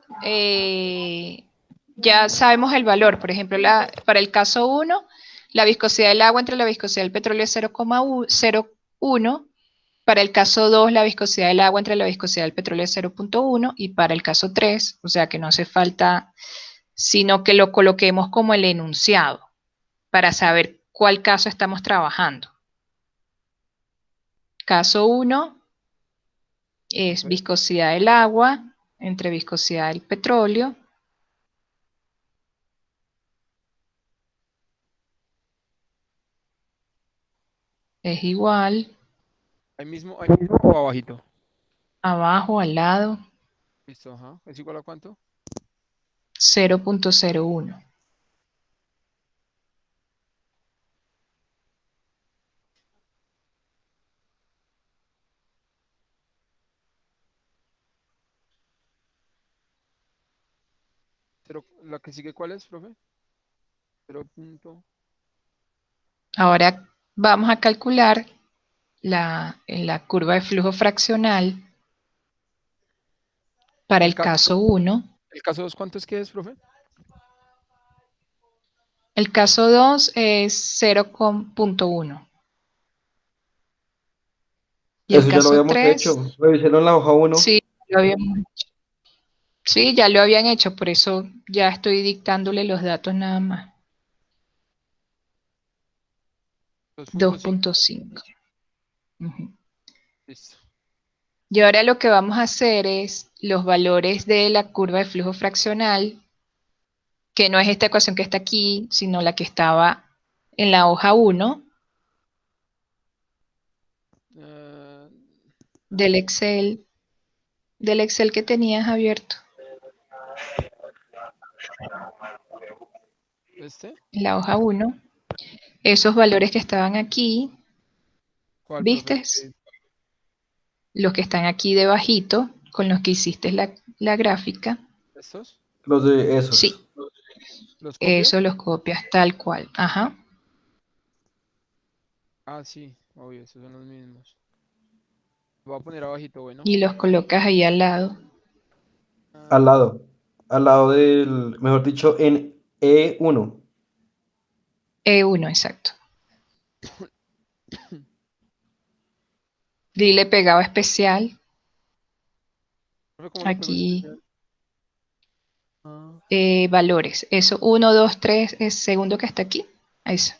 Speaker 1: ya sabemos el valor. Por ejemplo, para el caso 1, la viscosidad del agua entre la viscosidad del petróleo es 0,1, Para el caso 2, la viscosidad del agua entre la viscosidad del petróleo es 0.1 y para el caso 3, o sea que no hace falta, sino que lo coloquemos como el enunciado para saber cuál caso estamos trabajando. Caso 1 es viscosidad del agua entre viscosidad del petróleo. Es igual,
Speaker 2: Ahí mismo o abajito.
Speaker 1: abajo, al lado,
Speaker 2: Listo, ajá. ¿Es igual a cuánto?
Speaker 1: 0.01.
Speaker 2: ¿La que sigue cuál es, profe? 0 punto.
Speaker 1: Ahora vamos a calcular la curva de flujo fraccional para el caso 1.
Speaker 2: ¿El caso 2 cuánto es que es, profe?
Speaker 1: El caso 2 es 0.1. Y el
Speaker 5: Eso ya lo
Speaker 1: caso
Speaker 5: habíamos
Speaker 1: 3,
Speaker 5: hecho. Revisaron la hoja 1.
Speaker 1: sí, lo habíamos hecho. Sí, ya lo habían hecho, por eso ya estoy dictándole los datos nada más. 2.5. Ujú.
Speaker 2: Listo.
Speaker 1: Y ahora lo que vamos a hacer es los valores de la curva de flujo fraccional, que no es esta ecuación que está aquí, sino la que estaba en la hoja 1
Speaker 2: Ah,
Speaker 1: del Excel que tenías abierto.
Speaker 2: ¿este?
Speaker 1: En la hoja 1, esos valores que estaban aquí,
Speaker 2: ¿Cuál, profe?
Speaker 1: ¿viste? Los que están aquí debajito, con los que hiciste la gráfica.
Speaker 2: ¿Estos?
Speaker 5: Los de esos.
Speaker 1: Sí,
Speaker 2: ¿Los copio?
Speaker 1: eso los copias tal cual. Ajá.
Speaker 2: Ah, sí, obvio, esos son los mismos. Lo voy a poner abajito, bueno.
Speaker 1: Y los colocas ahí al lado.
Speaker 5: Al lado. Al lado del, mejor dicho, en E1.
Speaker 1: E1, exacto. Dile pegado especial.
Speaker 2: Profe, ¿cómo le pego
Speaker 1: Aquí,
Speaker 2: especial? Ah,
Speaker 1: valores. Eso, 1, 2, 3, es segundo que está aquí. Eso.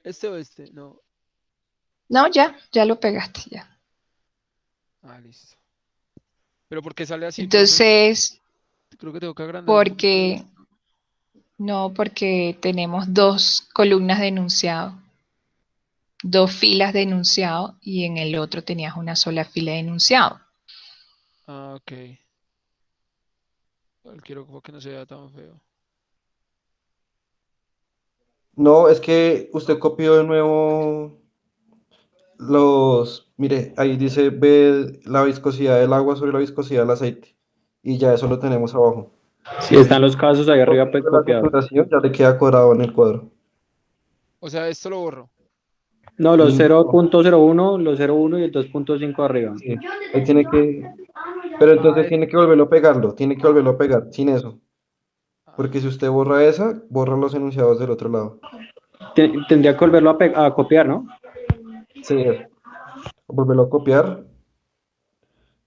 Speaker 2: ¿este o este? No.
Speaker 1: No, ya lo pegaste, ya.
Speaker 2: Ah, listo. ¿Pero por qué sale así, profe?
Speaker 1: Entonces,
Speaker 2: Creo que tengo que agrandar un poquito
Speaker 1: porque,
Speaker 2: esto.
Speaker 1: no, porque tenemos dos columnas de enunciado, dos filas de enunciado, y en el otro tenías una sola fila de enunciado.
Speaker 2: Ah, ok. Quiero como que no se vea tan feo.
Speaker 5: No, es que usted copió de nuevo los, mire, ahí dice ve la viscosidad del agua sobre la viscosidad del aceite. Y ya eso lo tenemos abajo.
Speaker 4: Si están los casos ahí arriba pues,
Speaker 5: La
Speaker 4: copiados.
Speaker 5: saturación ya le queda cuadrado en el cuadro.
Speaker 2: O sea, esto lo borro.
Speaker 4: No, los
Speaker 5: Y
Speaker 4: 0.01, los 0.1 y el 2.5 arriba.
Speaker 5: sí, ahí tiene que, pero entonces tiene que volverlo a pegarlo, tiene que volverlo a pegar, sin eso. Porque si usted borra esa, borra los enunciados del otro lado.
Speaker 4: Tendría que volverlo a copiar, ¿no?
Speaker 5: Sí, eso. Volverlo a copiar,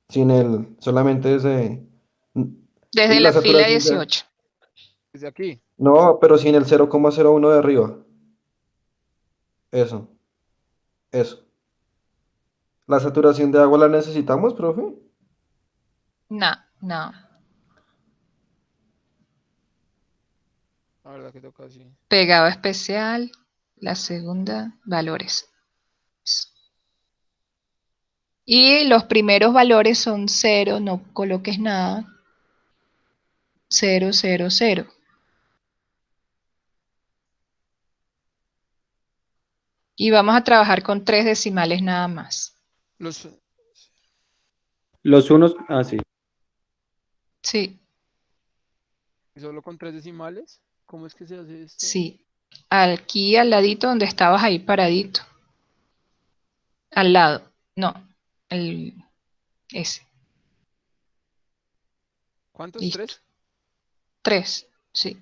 Speaker 5: sin el, solamente desde
Speaker 1: Desde
Speaker 5: la
Speaker 1: la fila
Speaker 5: saturación ya.
Speaker 1: 18.
Speaker 2: Desde aquí.
Speaker 5: No, pero sin el 0,01 de arriba. Eso, eso. ¿La saturación de agua la necesitamos, profe?
Speaker 1: No, no.
Speaker 2: La verdad que toca así.
Speaker 1: Pegado especial, la segunda, valores. Y los primeros valores son 0, no coloques nada. 0, 0, 0. Y vamos a trabajar con 3 decimales nada más.
Speaker 2: Los,
Speaker 4: Los unos, sí.
Speaker 1: Sí,
Speaker 2: solo con 3 decimales. ¿Cómo es que se hace esto?
Speaker 1: sí. Aquí al ladito donde estabas ahí paradito. Al lado. No, ese.
Speaker 2: ¿Cuántos?
Speaker 1: Listo.
Speaker 2: ¿3?
Speaker 1: 3, sí.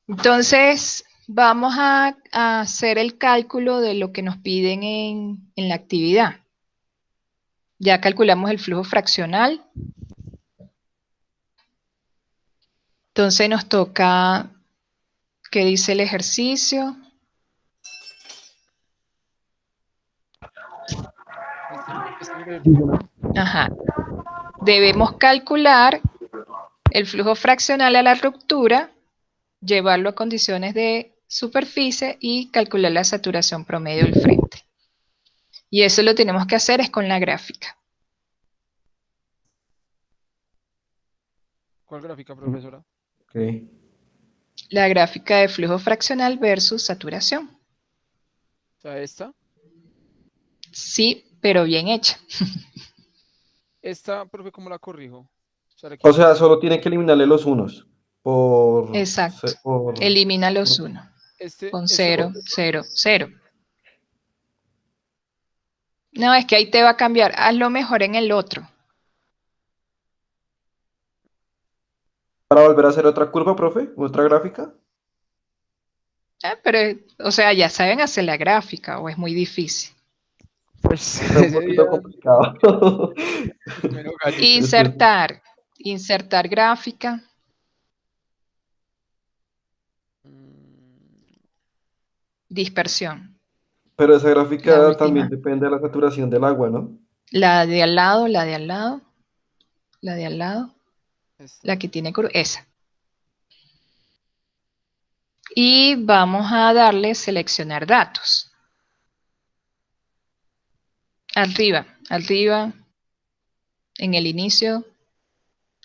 Speaker 1: Entonces, Vamos a hacer el cálculo de lo que nos piden en la actividad. Ya calculamos el flujo fraccional. Entonces nos toca, ¿qué dice el ejercicio? Ajá. Debemos calcular el flujo fraccional a la ruptura, llevarlo a condiciones de superficie y calcular la saturación promedio del frente. Y eso lo tenemos que hacer es con la gráfica.
Speaker 2: ¿Cuál gráfica, profesora?
Speaker 5: Ok.
Speaker 1: La gráfica de flujo fraccional versus saturación.
Speaker 2: O sea, esta.
Speaker 1: Sí, pero bien hecha.
Speaker 2: Esta, profe, ¿cómo la corrijo? O sea, le
Speaker 5: O
Speaker 2: quito
Speaker 5: sea,
Speaker 2: esto.
Speaker 5: solo tiene que eliminarle los unos.
Speaker 1: Exacto. Elimina los 1. Con 0, 0, 0. No, es que ahí te va a cambiar. Hazlo mejor en el otro.
Speaker 5: Para volver a hacer otra curva, profe, otra gráfica.
Speaker 1: Pero, o sea, ya saben hacer la gráfica o es muy difícil.
Speaker 2: Pues
Speaker 5: Está un
Speaker 2: ese día
Speaker 5: poquito complicado.
Speaker 2: primero gallo.
Speaker 1: Insertar. Insertar gráfica. Dispersión.
Speaker 5: Pero esa
Speaker 1: La
Speaker 5: gráfica también
Speaker 1: última.
Speaker 5: depende de la saturación del agua, ¿no?
Speaker 1: La de al lado, la de al lado. La de al lado.
Speaker 2: Esta.
Speaker 1: La que tiene curva. Esa. Y vamos a darle seleccionar datos. Arriba, arriba, en el inicio,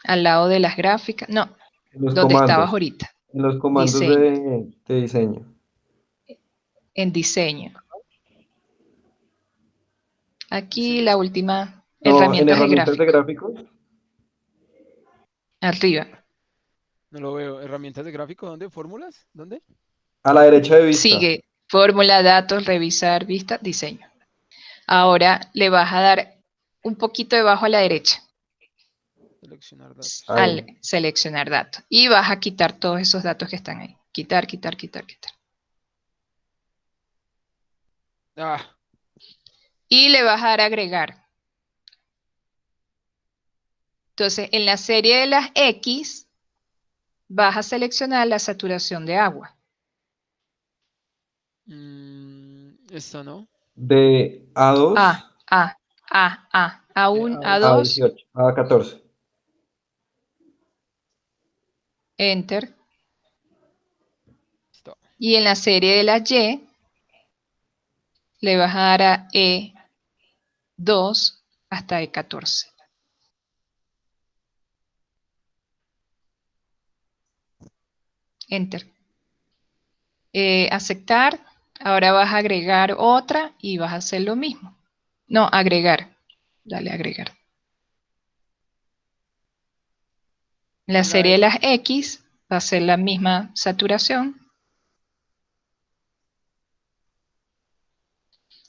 Speaker 1: al lado de las gráficas. No,
Speaker 5: En los
Speaker 1: donde estabas
Speaker 5: comandos.
Speaker 1: ahorita.
Speaker 5: En los comandos
Speaker 1: Diseño.
Speaker 5: de diseño.
Speaker 1: En diseño. Aquí
Speaker 2: Diseño.
Speaker 1: la última,
Speaker 5: No, en
Speaker 1: herramientas de
Speaker 5: herramientas de
Speaker 1: gráfico.
Speaker 5: gráficos.
Speaker 1: Arriba.
Speaker 2: No lo veo. ¿Herramientas de gráfico? ¿Dónde? ¿Fórmulas? ¿Dónde?
Speaker 5: A la derecha de vista.
Speaker 1: Sigue. Fórmula, datos, revisar, vista, diseño. Ahora le vas a dar un poquito debajo a la derecha.
Speaker 2: Seleccionar datos.
Speaker 5: Ahí.
Speaker 1: Al seleccionar datos. Y vas a quitar todos esos datos que están ahí. Quitar, quitar, quitar, quitar.
Speaker 2: Ah,
Speaker 1: Y le vas a dar a agregar. Entonces, en la serie de las X, vas a seleccionar la saturación de agua.
Speaker 2: esta no.
Speaker 5: De A2
Speaker 1: A1,
Speaker 2: A2.
Speaker 5: a
Speaker 1: A2,
Speaker 5: 18, a 14.
Speaker 1: Enter.
Speaker 2: Listo.
Speaker 1: Y en la serie de las Y, le vas a dar a E2 hasta E14. Enter. Aceptar. Ahora vas a agregar otra y vas a hacer lo mismo. No, agregar. Dale a agregar. En la serie de las X va a ser la misma saturación.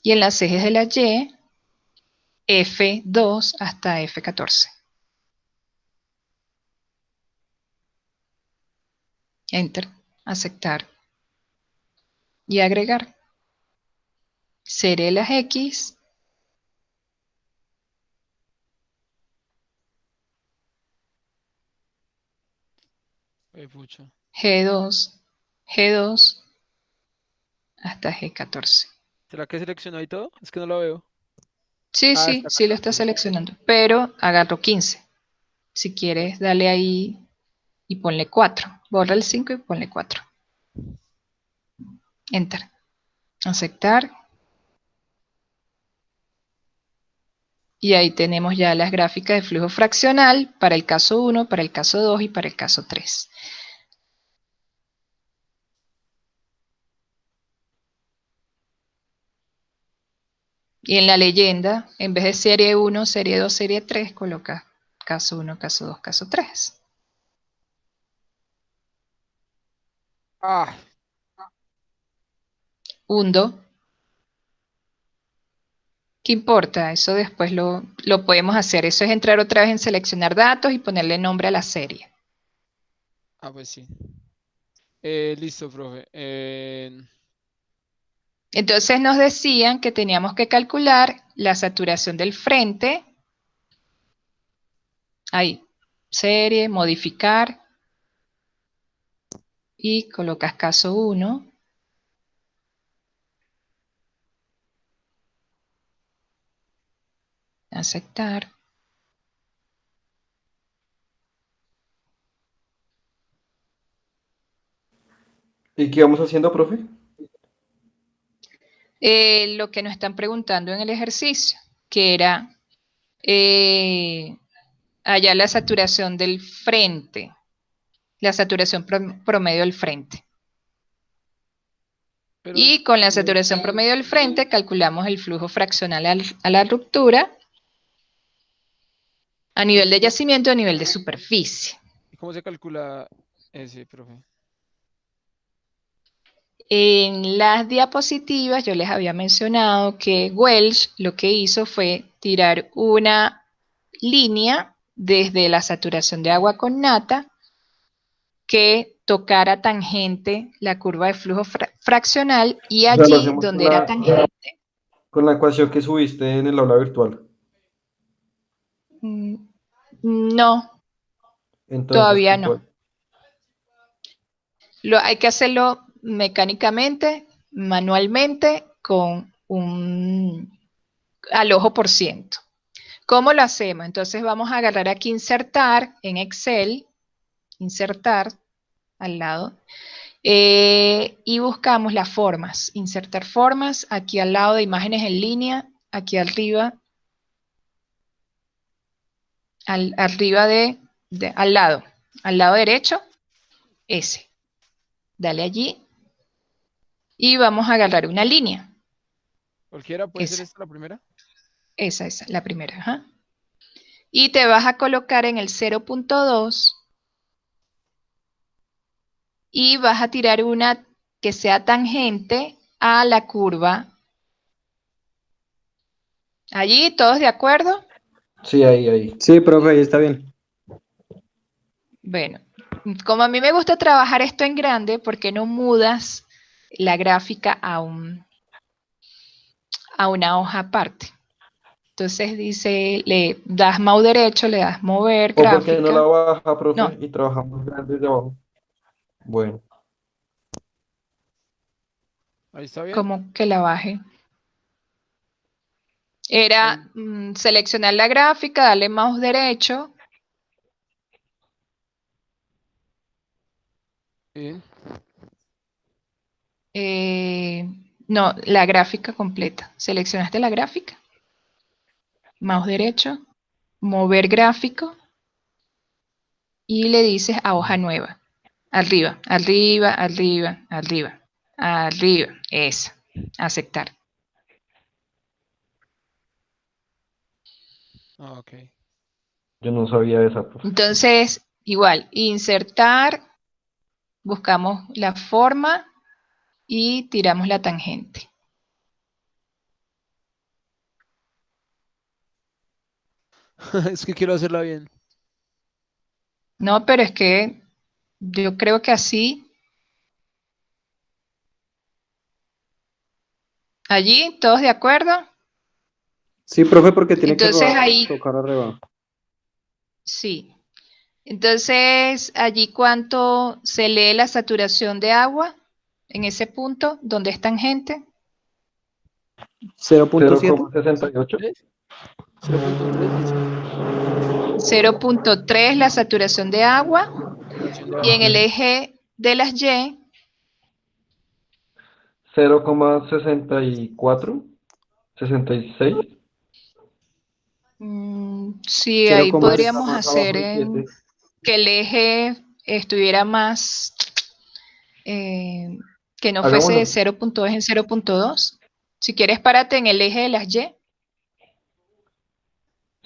Speaker 1: Y en las ejes de la Y, F2 hasta F14. Enter. Aceptar. Y agregar. Serie de las X.
Speaker 2: Pucha.
Speaker 1: G2. G2 hasta G14.
Speaker 2: ¿Será que seleccionó ahí todo? Es que no lo veo.
Speaker 1: Sí,
Speaker 2: Ah,
Speaker 1: sí,
Speaker 2: está
Speaker 1: sí lo
Speaker 2: acá.
Speaker 1: está seleccionando. Pero agarro 15. Si quieres, dale ahí y ponle 4. Borra el 5 y ponle 4. Enter. Aceptar. Y ahí tenemos ya las gráficas de flujo fraccional para el caso 1, para el caso 2 y para el caso 3. Y en la leyenda, en vez de serie 1, serie 2, serie 3, coloca caso 1, caso 2, caso 3.
Speaker 2: Ah,
Speaker 1: Hundo. ¿Qué importa? Eso después lo podemos hacer. Eso es entrar otra vez en seleccionar datos y ponerle nombre a la serie.
Speaker 2: pues sí. Listo, profe.
Speaker 1: Entonces nos decían que teníamos que calcular la saturación del frente. Ahí, serie, modificar. Y colocas caso 1. Aceptar.
Speaker 5: ¿Y qué vamos haciendo, profe?
Speaker 1: Lo que nos están preguntando en el ejercicio, que era allá la saturación del frente, la saturación promedio del frente.
Speaker 2: Pero
Speaker 1: Y con la saturación promedio del frente calculamos el flujo fraccional a la ruptura a nivel de yacimiento, a nivel de superficie.
Speaker 2: ¿cómo se calcula ese, profe?
Speaker 1: En las diapositivas yo les había mencionado que Welch lo que hizo fue tirar una línea desde la saturación de agua con nata que tocara tangente la curva de flujo fraccional y
Speaker 5: O sea, lo
Speaker 1: allí
Speaker 5: hacemos
Speaker 1: donde era tangente,
Speaker 5: con la ecuación que subiste en el aula virtual.
Speaker 1: no,
Speaker 5: Entonces,
Speaker 1: todavía
Speaker 5: ¿cuál?
Speaker 1: no. Hay que hacerlo mecánicamente, manualmente, con al ojo por ciento. ¿Cómo lo hacemos? Entonces vamos a agarrar aquí insertar en Excel, insertar al lado, y buscamos las formas. Insertar formas, aquí al lado de imágenes en línea, aquí arriba, arriba al lado derecho, ese. Dale allí y vamos a agarrar una línea.
Speaker 2: ¿Cualquiera puede ser
Speaker 1: Esa,
Speaker 2: esta la primera?
Speaker 1: esa, la primera. Ajá. Y te vas a colocar en el 0.2 y vas a tirar una que sea tangente a la curva. ¿Allí todos de acuerdo?
Speaker 5: Sí, ahí.
Speaker 4: Sí, profe, ahí está bien.
Speaker 1: Bueno, como a mí me gusta trabajar esto en grande, ¿por qué no mudas la gráfica a una hoja aparte? Entonces dice, le das mouse derecho, le das mover
Speaker 5: ¿O por qué no la
Speaker 1: gráfica.
Speaker 5: baja, profe,
Speaker 1: No,
Speaker 5: y trabajamos desde abajo? Bueno,
Speaker 2: Ahí está bien.
Speaker 1: como que la baje.
Speaker 2: Ahí.
Speaker 1: Era seleccionar la gráfica, darle mouse derecho.
Speaker 2: Bien.
Speaker 1: No, la gráfica completa. Seleccionaste la gráfica. Mouse derecho. Mover gráfico. Y le dices a hoja nueva. Arriba, arriba, arriba, arriba. Arriba. Esa. Aceptar.
Speaker 2: Ah, ok.
Speaker 5: yo no sabía esa, profe.
Speaker 1: Entonces, igual, insertar. Buscamos la forma y tiramos la tangente.
Speaker 2: Es que quiero hacerla bien.
Speaker 1: No, pero es que yo creo que así. Allí, ¿todos de acuerdo?
Speaker 4: Sí, profe, porque tiene que
Speaker 1: Entonces ahí,
Speaker 4: tocar arriba.
Speaker 1: sí. Entonces, allí cuánto se lee la saturación de agua en ese punto donde es tangente.
Speaker 4: 0.7.
Speaker 5: 0,68.
Speaker 2: 3. 0.3 dice.
Speaker 1: 0.3 la saturación de agua
Speaker 2: Saturación de
Speaker 1: y en
Speaker 2: agua.
Speaker 1: el eje de las Y,
Speaker 5: 0,64. 66.
Speaker 1: sí, ahí
Speaker 4: 0,
Speaker 5: Está
Speaker 1: podríamos
Speaker 5: más abajo
Speaker 1: hacer
Speaker 5: del 7.
Speaker 1: que el eje estuviera más, que no fuese de
Speaker 5: Hagámoslo.
Speaker 1: 0.2 en 0.2. Si quieres, párate en el eje de las Y.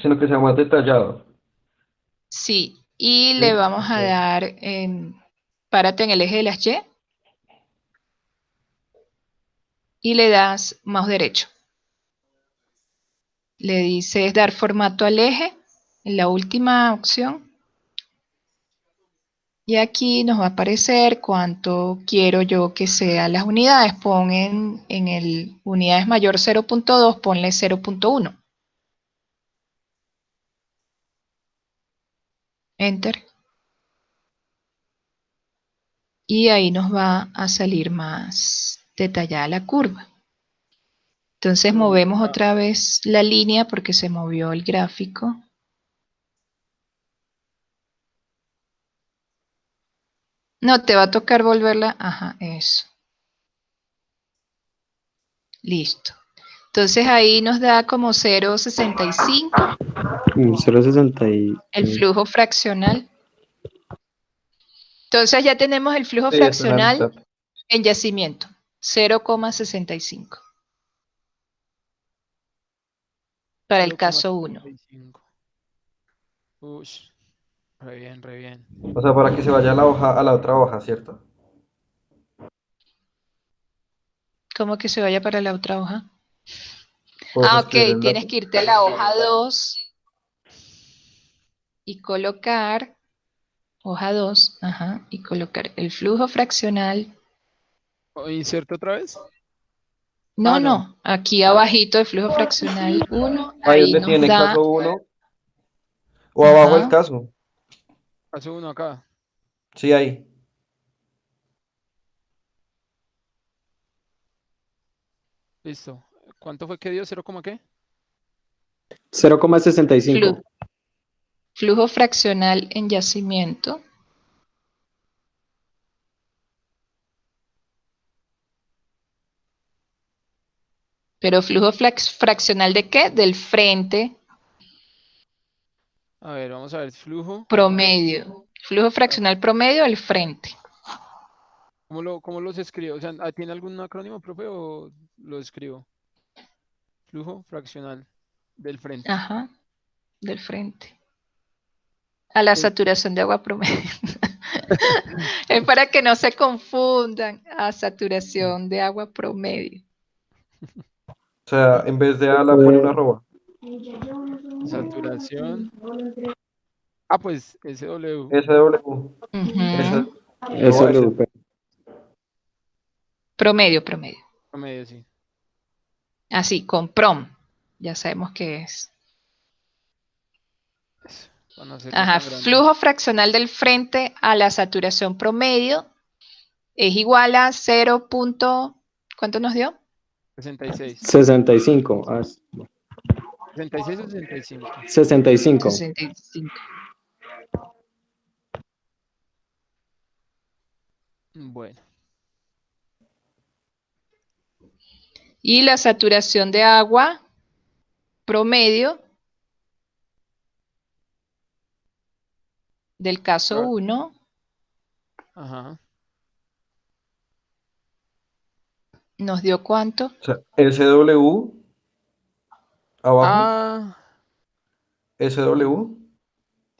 Speaker 5: Sino que sea más detallado.
Speaker 1: Sí, y
Speaker 5: ¿Sí?
Speaker 1: le vamos a
Speaker 5: Ok.
Speaker 1: dar, párate en el eje de las y le das mouse derecho. Le dices dar formato al eje, en la última opción. Y aquí nos va a aparecer cuánto quiero yo que sean las unidades. Pon en el unidades mayor 0.2, ponle 0.1. Enter. Y ahí nos va a salir más detallada la curva. Entonces movemos otra vez la línea porque se movió el gráfico. No, te va a tocar volverla. Ajá, eso. Listo. Entonces ahí nos da como 0.65
Speaker 4: 0.60
Speaker 1: el flujo fraccional. Entonces ya tenemos el flujo
Speaker 5: Sí, está en la
Speaker 1: fraccional
Speaker 5: mitad.
Speaker 1: en yacimiento, 0.65 para el caso 1.
Speaker 2: 0,75. Ush, re bien, re bien.
Speaker 5: O sea, para que se vaya a la hoja, a la otra hoja, ¿cierto?
Speaker 1: ¿Cómo que se vaya para la otra hoja?
Speaker 5: Puedes
Speaker 1: Ah,
Speaker 5: escribir
Speaker 1: ok,
Speaker 5: el
Speaker 1: tienes
Speaker 5: dato.
Speaker 1: que irte a la hoja 2 y colocar, hoja 2, ajá, y colocar el flujo fraccional.
Speaker 2: ¿O inserto otra vez?
Speaker 1: No,
Speaker 2: Ah, no.
Speaker 1: no, aquí abajito el flujo fraccional 1,
Speaker 5: Ahí
Speaker 1: ahí
Speaker 5: donde
Speaker 1: nos
Speaker 5: tiene
Speaker 1: da,
Speaker 5: caso 1 o abajo el
Speaker 1: ajá,
Speaker 5: caso.
Speaker 2: Hace uno acá.
Speaker 5: Sí, ahí.
Speaker 2: Listo. ¿Cuánto fue que dio? ¿Cero coma qué?
Speaker 4: 0,65.
Speaker 1: flujo fraccional en yacimiento. Pero flujo fraccional ¿de qué? Del frente
Speaker 2: A ver, vamos a ver. Flujo.
Speaker 1: promedio. Flujo fraccional promedio del frente.
Speaker 2: ¿Cómo los escribo? O sea, ¿tiene algún acrónimo, profe, o lo escribo? Flujo fraccional del frente.
Speaker 1: Ajá, del frente. A la
Speaker 2: Pues,
Speaker 1: saturación de agua promedio. Es para que no se confundan. A saturación de agua promedio.
Speaker 5: O sea, en vez de A la pone una arroba.
Speaker 2: saturación. Ah, pues SW.
Speaker 5: SW. Esa,
Speaker 1: Ujú.
Speaker 5: arroba S.
Speaker 4: SWP.
Speaker 1: Promedio, promedio.
Speaker 2: Promedio, sí.
Speaker 1: Así, con prom. Ya sabemos qué es.
Speaker 2: Eso, para no hacerlo
Speaker 1: Ajá,
Speaker 2: tan grande.
Speaker 1: flujo fraccional del frente a la saturación promedio es igual a 0. ¿Cuánto nos dio?
Speaker 2: 66.
Speaker 4: 65.
Speaker 2: 66 o 65.
Speaker 4: 65.
Speaker 1: 65.
Speaker 2: Bueno.
Speaker 1: Y la saturación de agua promedio del caso 1
Speaker 2: Ajá.
Speaker 1: nos dio ¿cuánto?
Speaker 5: O sea, SW abajo.
Speaker 2: Ah,
Speaker 5: SW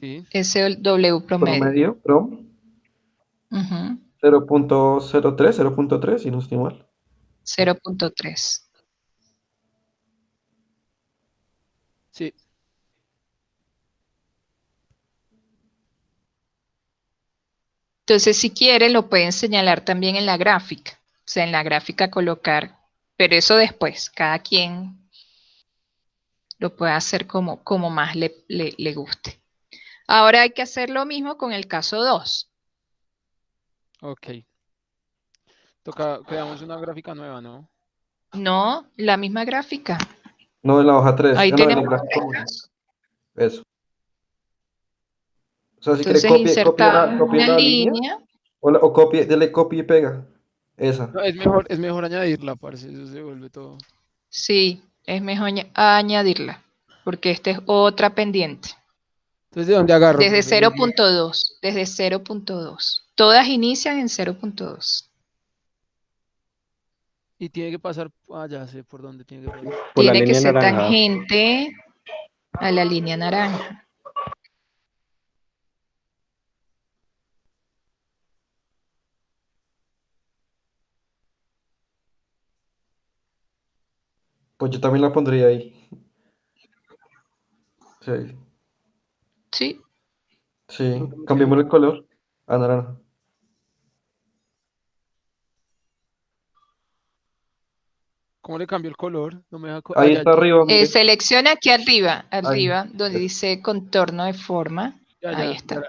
Speaker 2: sí.
Speaker 1: SW promedio.
Speaker 5: promedio, prom.
Speaker 1: Ujú,
Speaker 5: 0.03, 0.3, si no estoy mal.
Speaker 1: 0.3.
Speaker 2: Sí.
Speaker 1: Entonces, si quieren, lo pueden señalar también en la gráfica. O sea, en la gráfica colocar, pero eso después, cada quien lo puede hacer como más le guste. Ahora hay que hacer lo mismo con el caso 2.
Speaker 2: Ok. Creamos una gráfica nueva, ¿no?
Speaker 1: No, la misma gráfica.
Speaker 5: No, en la hoja 3.
Speaker 1: Ahí
Speaker 5: No, en
Speaker 1: tenemos
Speaker 5: el
Speaker 1: los
Speaker 5: gráfico 1.
Speaker 1: casos.
Speaker 5: Eso. O sea, si quiere
Speaker 1: Entonces insertamos
Speaker 5: copie
Speaker 1: una
Speaker 5: la línea
Speaker 1: línea.
Speaker 5: o copie, dele copia y pega. Esa.
Speaker 2: No, es mejor añadirla, parce. Eso se vuelve todo.
Speaker 1: Sí, es mejor añadirla, porque esta es otra pendiente.
Speaker 2: Entonces, ¿de dónde agarro,
Speaker 1: Desde
Speaker 2: profe?
Speaker 1: 0.2, desde 0.2. Todas inician en 0.2.
Speaker 2: Y tiene que pasar. Ah, ya sé por dónde tiene que pasar.
Speaker 4: Por la
Speaker 1: Tiene que
Speaker 4: línea
Speaker 1: ser
Speaker 4: naranja.
Speaker 1: tangente a la línea naranja.
Speaker 5: Pues yo también la pondría ahí. Sí.
Speaker 1: ¿Sí?
Speaker 5: Sí.
Speaker 2: Creo que me quedó
Speaker 5: Cambiemos el color. a naranja.
Speaker 2: ¿Cómo le cambió el color? No me deja...
Speaker 5: Ahí está arriba, mire.
Speaker 1: Selecciona aquí arriba,
Speaker 5: Ahí.
Speaker 1: donde dice contorno de forma.
Speaker 2: Ya,
Speaker 1: Ahí
Speaker 2: ya,
Speaker 1: está.
Speaker 2: ya.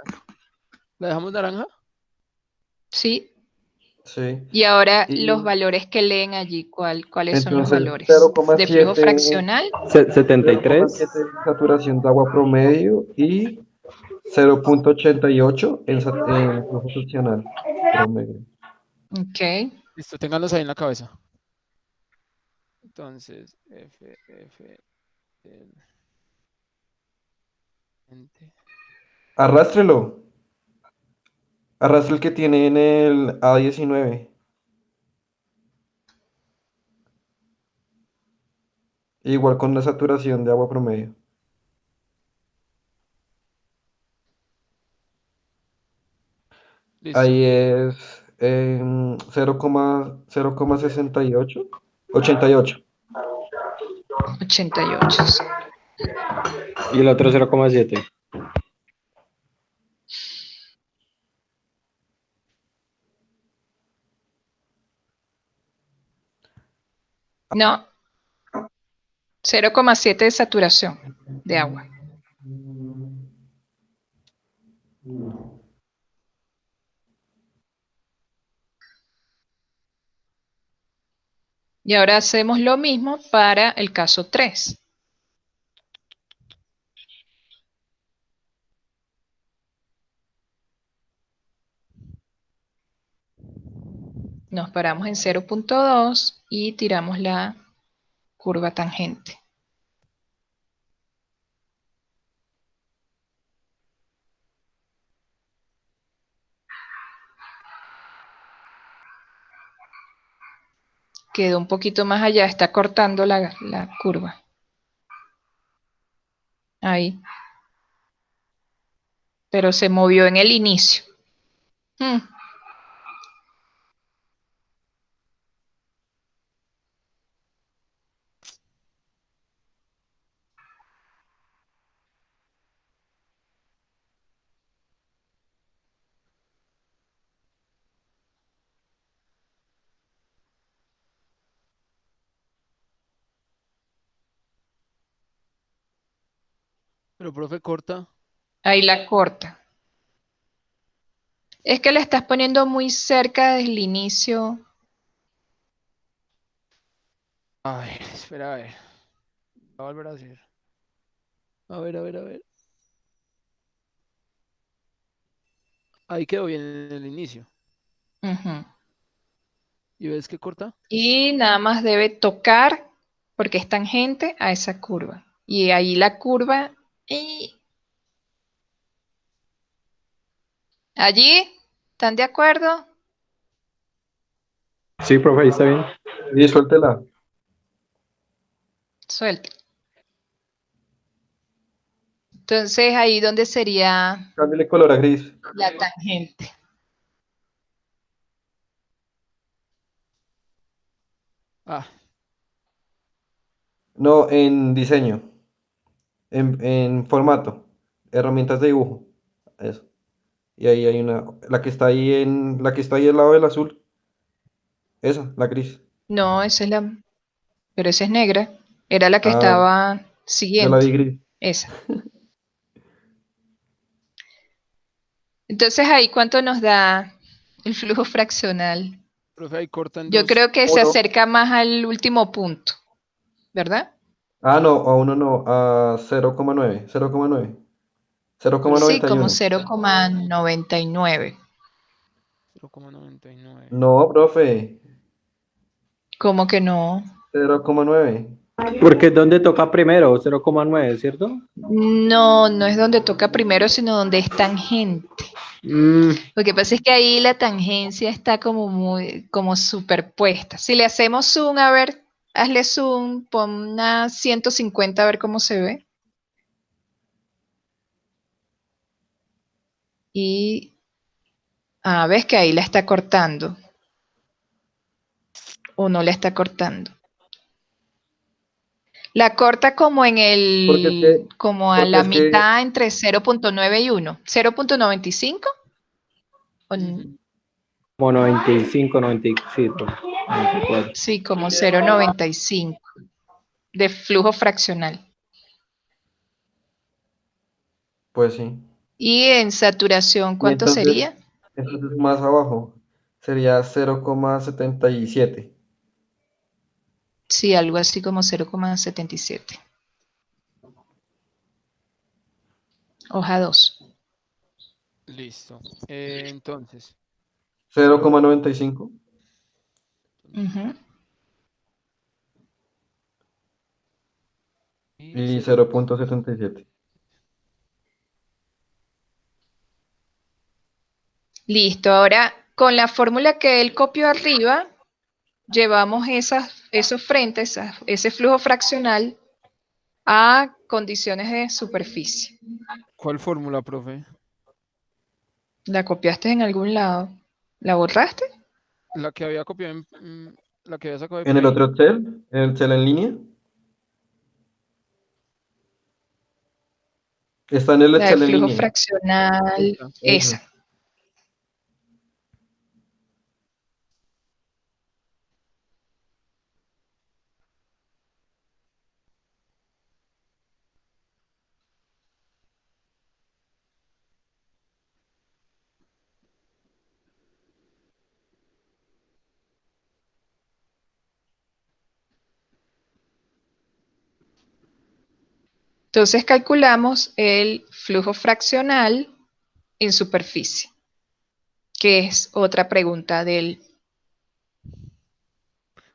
Speaker 2: ¿La dejamos naranja?
Speaker 1: Sí.
Speaker 5: Sí.
Speaker 1: Y ahora
Speaker 5: Y
Speaker 1: los valores que leen allí, ¿cuáles son los
Speaker 5: entonces
Speaker 1: valores? De flujo
Speaker 5: 0,7
Speaker 1: fraccional,
Speaker 4: 73.
Speaker 5: 0,7 en saturación de agua promedio y 0,88 en flujo friccional promedio.
Speaker 1: ok.
Speaker 2: Listo, ténganlos ahí en la cabeza. Entonces, del ente.
Speaker 5: Arrástrelo. Arrastre el que tiene en el A19. Igual con la saturación de agua promedio.
Speaker 2: Listo.
Speaker 5: Ahí es 0,68. 88.
Speaker 1: 88. Sí.
Speaker 4: Y el otro 0,7.
Speaker 1: No, 0,7 de saturación de agua. Y ahora hacemos lo mismo para el caso 3. Nos paramos en 0,2 y tiramos la curva tangente. Quedó un poquito más allá, está cortando la curva. Ahí. Pero se movió en el inicio.
Speaker 2: Pero, profe, corta.
Speaker 1: Ahí la corta. Es que la estás poniendo muy cerca del inicio.
Speaker 2: Ay, espera, a ver. Voy a volver a hacer. A ver, a ver, a ver. Ahí quedó bien en el inicio.
Speaker 1: Ujú.
Speaker 2: ¿Y ves que corta?
Speaker 1: Y nada más debe tocar, porque es tangente a esa curva. Y ahí la curva. Y allí, ¿están de acuerdo?
Speaker 4: Sí, profe, ahí está bien.
Speaker 5: Y suéltela.
Speaker 1: Suelte. Entonces, ahí donde sería
Speaker 5: Cámbiale color a gris.
Speaker 1: la tangente.
Speaker 2: Ah,
Speaker 5: No, en diseño. En formato. Herramientas de dibujo. Eso. Y ahí hay una. La que está ahí al lado del azul. Esa, la gris.
Speaker 1: No, esa es la. Pero esa es negra. Era la que
Speaker 5: Ah,
Speaker 1: estaba
Speaker 5: yo la vi
Speaker 1: siguiente.
Speaker 5: gris.
Speaker 1: Esa. Entonces, ahí, ¿cuánto nos da el flujo fraccional?
Speaker 2: profe, ahí corta en
Speaker 1: Yo
Speaker 2: dos.
Speaker 1: creo que se
Speaker 5: Uno.
Speaker 1: acerca más al último punto, ¿verdad?
Speaker 5: Ah, no, a uno no, a 0,9. 0,9.
Speaker 1: Sí, como
Speaker 5: 0,91.
Speaker 1: 0,99.
Speaker 2: 0,99.
Speaker 5: No, profe.
Speaker 1: ¿Cómo que no?
Speaker 5: 0,9.
Speaker 4: Porque es donde toca primero, 0,9, ¿cierto?
Speaker 1: No, no es donde toca primero, sino donde es tangente. Lo que pasa es que ahí la tangencia está como superpuesta. Si le hacemos zoom, a ver, hazle zoom, pon una 150 a ver cómo se ve. Y, ves que ahí la está cortando. O no la está cortando. La corta como como a
Speaker 5: porque
Speaker 1: la
Speaker 5: es que
Speaker 1: mitad entre 0,9 y 1. 0,95.
Speaker 2: Ujú.
Speaker 4: Como 95, 95, 94.
Speaker 1: Sí, como 0,95 de flujo fraccional.
Speaker 5: Pues sí.
Speaker 1: Y en saturación,
Speaker 5: Y
Speaker 1: ¿cuánto sería?
Speaker 5: entonces más abajo sería 0,77.
Speaker 1: Sí, algo así como 0,77. Hoja 2.
Speaker 2: Listo. Entonces,
Speaker 5: 0,95
Speaker 1: Ujú.
Speaker 2: y
Speaker 5: y
Speaker 2: 0.
Speaker 5: 0,77.
Speaker 1: Listo, ahora con la fórmula que él copió arriba, llevamos esos frentes, ese flujo fraccional a condiciones de superficie.
Speaker 2: ¿Cuál fórmula, profe?
Speaker 1: ¿La copiaste en algún lado? ¿La borraste?
Speaker 2: La que había copiado la que había sacado de
Speaker 5: En el
Speaker 2: Play.
Speaker 5: otro Excel, en el Excel en línea, está en el
Speaker 1: La de
Speaker 5: Excel en
Speaker 1: flujo
Speaker 5: línea.
Speaker 1: fraccional,
Speaker 2: Esta.
Speaker 5: Esa.
Speaker 1: esa. Entonces calculamos el flujo fraccional en superficie, que es otra pregunta del...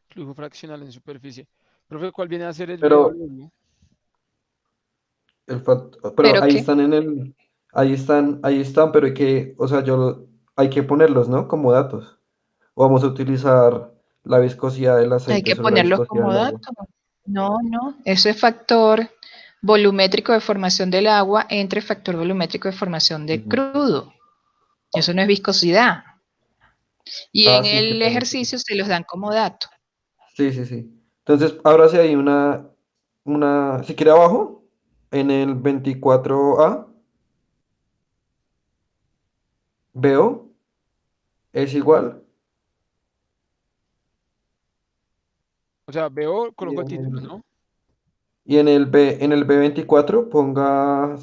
Speaker 2: Flujo fraccional en superficie. Profe, ¿cuál viene a ser el
Speaker 5: Pero,
Speaker 2: BW?
Speaker 5: pero
Speaker 1: ¿Pero
Speaker 5: ahí
Speaker 1: qué?
Speaker 5: están ahí están, pero o sea, hay que ponerlos, ¿no? Como datos. O vamos a utilizar la viscosidad del
Speaker 1: Hay
Speaker 5: aceite
Speaker 1: que
Speaker 5: sobre la
Speaker 1: ponerlos
Speaker 5: viscosidad
Speaker 1: como
Speaker 5: del agua.
Speaker 1: datos. No, no, eso es factor volumétrico de formación del agua entre factor volumétrico de formación de
Speaker 5: Ujú.
Speaker 1: crudo. Eso no es viscosidad. Y
Speaker 5: Ah,
Speaker 1: en
Speaker 5: sí, qué
Speaker 1: el
Speaker 5: pena.
Speaker 1: ejercicio se los dan como dato.
Speaker 5: Sí, sí, sí. Entonces, ahora sí hay si quiere abajo, en el 24A, veo, es igual.
Speaker 2: O sea, veo,
Speaker 5: Y
Speaker 2: coloco el título, ¿no?
Speaker 5: en el B24 ponga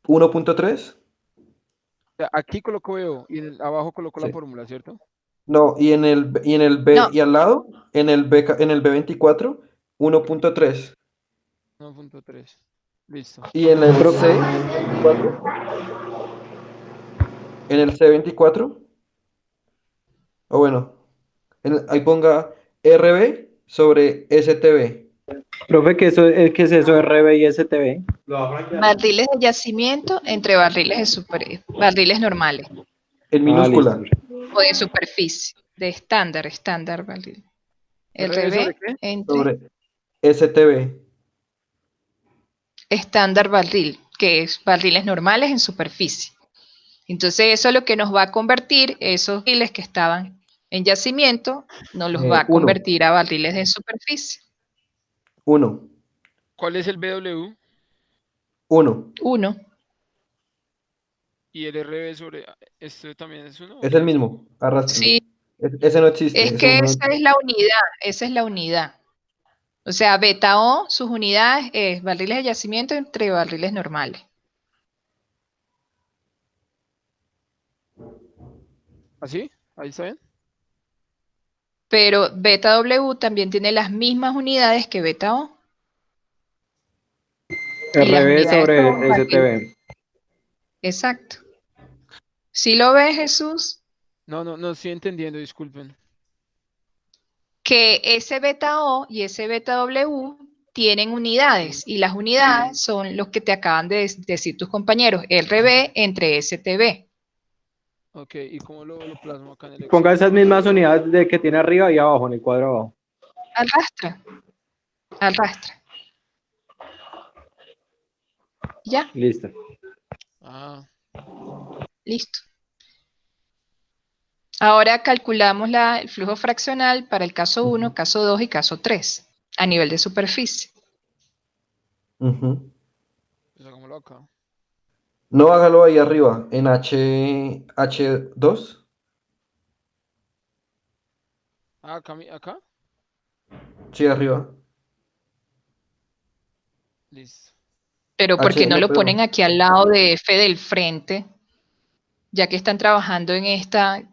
Speaker 5: 1.3.
Speaker 2: O sea, aquí coloco veo y abajo coloco la
Speaker 5: Sí.
Speaker 2: fórmula, ¿cierto?
Speaker 5: No, y en el B,
Speaker 1: No,
Speaker 5: y al lado, en el B24, 1.3.
Speaker 2: 1.3. Listo.
Speaker 5: Y en el
Speaker 4: Pro-
Speaker 5: C24, en el C24, o bueno, ahí ponga RB sobre STB.
Speaker 4: Profe, ¿qué es eso de RB y STB?
Speaker 1: barriles de yacimiento entre barriles normales
Speaker 5: En
Speaker 4: Ah, listo.
Speaker 5: minúscula,
Speaker 1: o de superficie, de estándar barril.
Speaker 2: ¿RB sobre
Speaker 1: RB
Speaker 2: qué?
Speaker 1: entre
Speaker 5: sobre STB.
Speaker 1: estándar barril, que es barriles normales en superficie. Entonces eso es lo que nos va a convertir esos barriles que estaban en yacimiento, nos los va a
Speaker 5: 1,
Speaker 1: convertir a barriles de superficie.
Speaker 5: 1,
Speaker 2: ¿Cuál es el BW
Speaker 5: 1.
Speaker 1: 1.
Speaker 2: y el RB sobre esto también es uno? ¿O
Speaker 5: Es el
Speaker 2: qué es?
Speaker 5: mismo, arrastre.
Speaker 1: Sí,
Speaker 5: Ese no existe,
Speaker 1: es
Speaker 5: ese
Speaker 1: que
Speaker 5: uno no
Speaker 1: esa es
Speaker 5: existe.
Speaker 1: la unidad, esa es la unidad. O sea, beta O, sus unidades es barriles de yacimiento entre barriles normales.
Speaker 2: ¿Así? ¿Ahí está bien?
Speaker 1: Pero beta W también tiene las mismas unidades que beta O. Y las
Speaker 4: RB
Speaker 1: unidades
Speaker 4: sobre
Speaker 1: son barriles.
Speaker 4: STB.
Speaker 1: Exacto. ¿Sí lo ves, Jesús?
Speaker 2: No estoy entendiendo, disculpen.
Speaker 1: Que ese beta O y ese beta W tienen unidades y las unidades son los que te acaban de decir tus compañeros, RB entre STB.
Speaker 2: Ok, ¿y cómo lo plasmo acá en el
Speaker 4: Ponga
Speaker 2: Excel?
Speaker 4: esas mismas unidades de que tiene arriba y abajo, en el cuadro abajo.
Speaker 1: Arrastra, arrastra. Ya,
Speaker 4: Listo.
Speaker 2: Ah,
Speaker 1: listo. Ahora calculamos el flujo fraccional para el caso 1, caso 2 y caso 3 a nivel de superficie.
Speaker 5: Ujú.
Speaker 2: pues hagámoslo acá.
Speaker 5: No, hágalo ahí arriba, en H2.
Speaker 2: Ah, acá, acá.
Speaker 5: Sí, arriba.
Speaker 2: Listo.
Speaker 1: Pero ¿por
Speaker 5: H,
Speaker 1: qué no
Speaker 5: no,
Speaker 1: lo ponen
Speaker 5: pero.
Speaker 1: aquí al lado de F del frente? Ya que están trabajando en esta,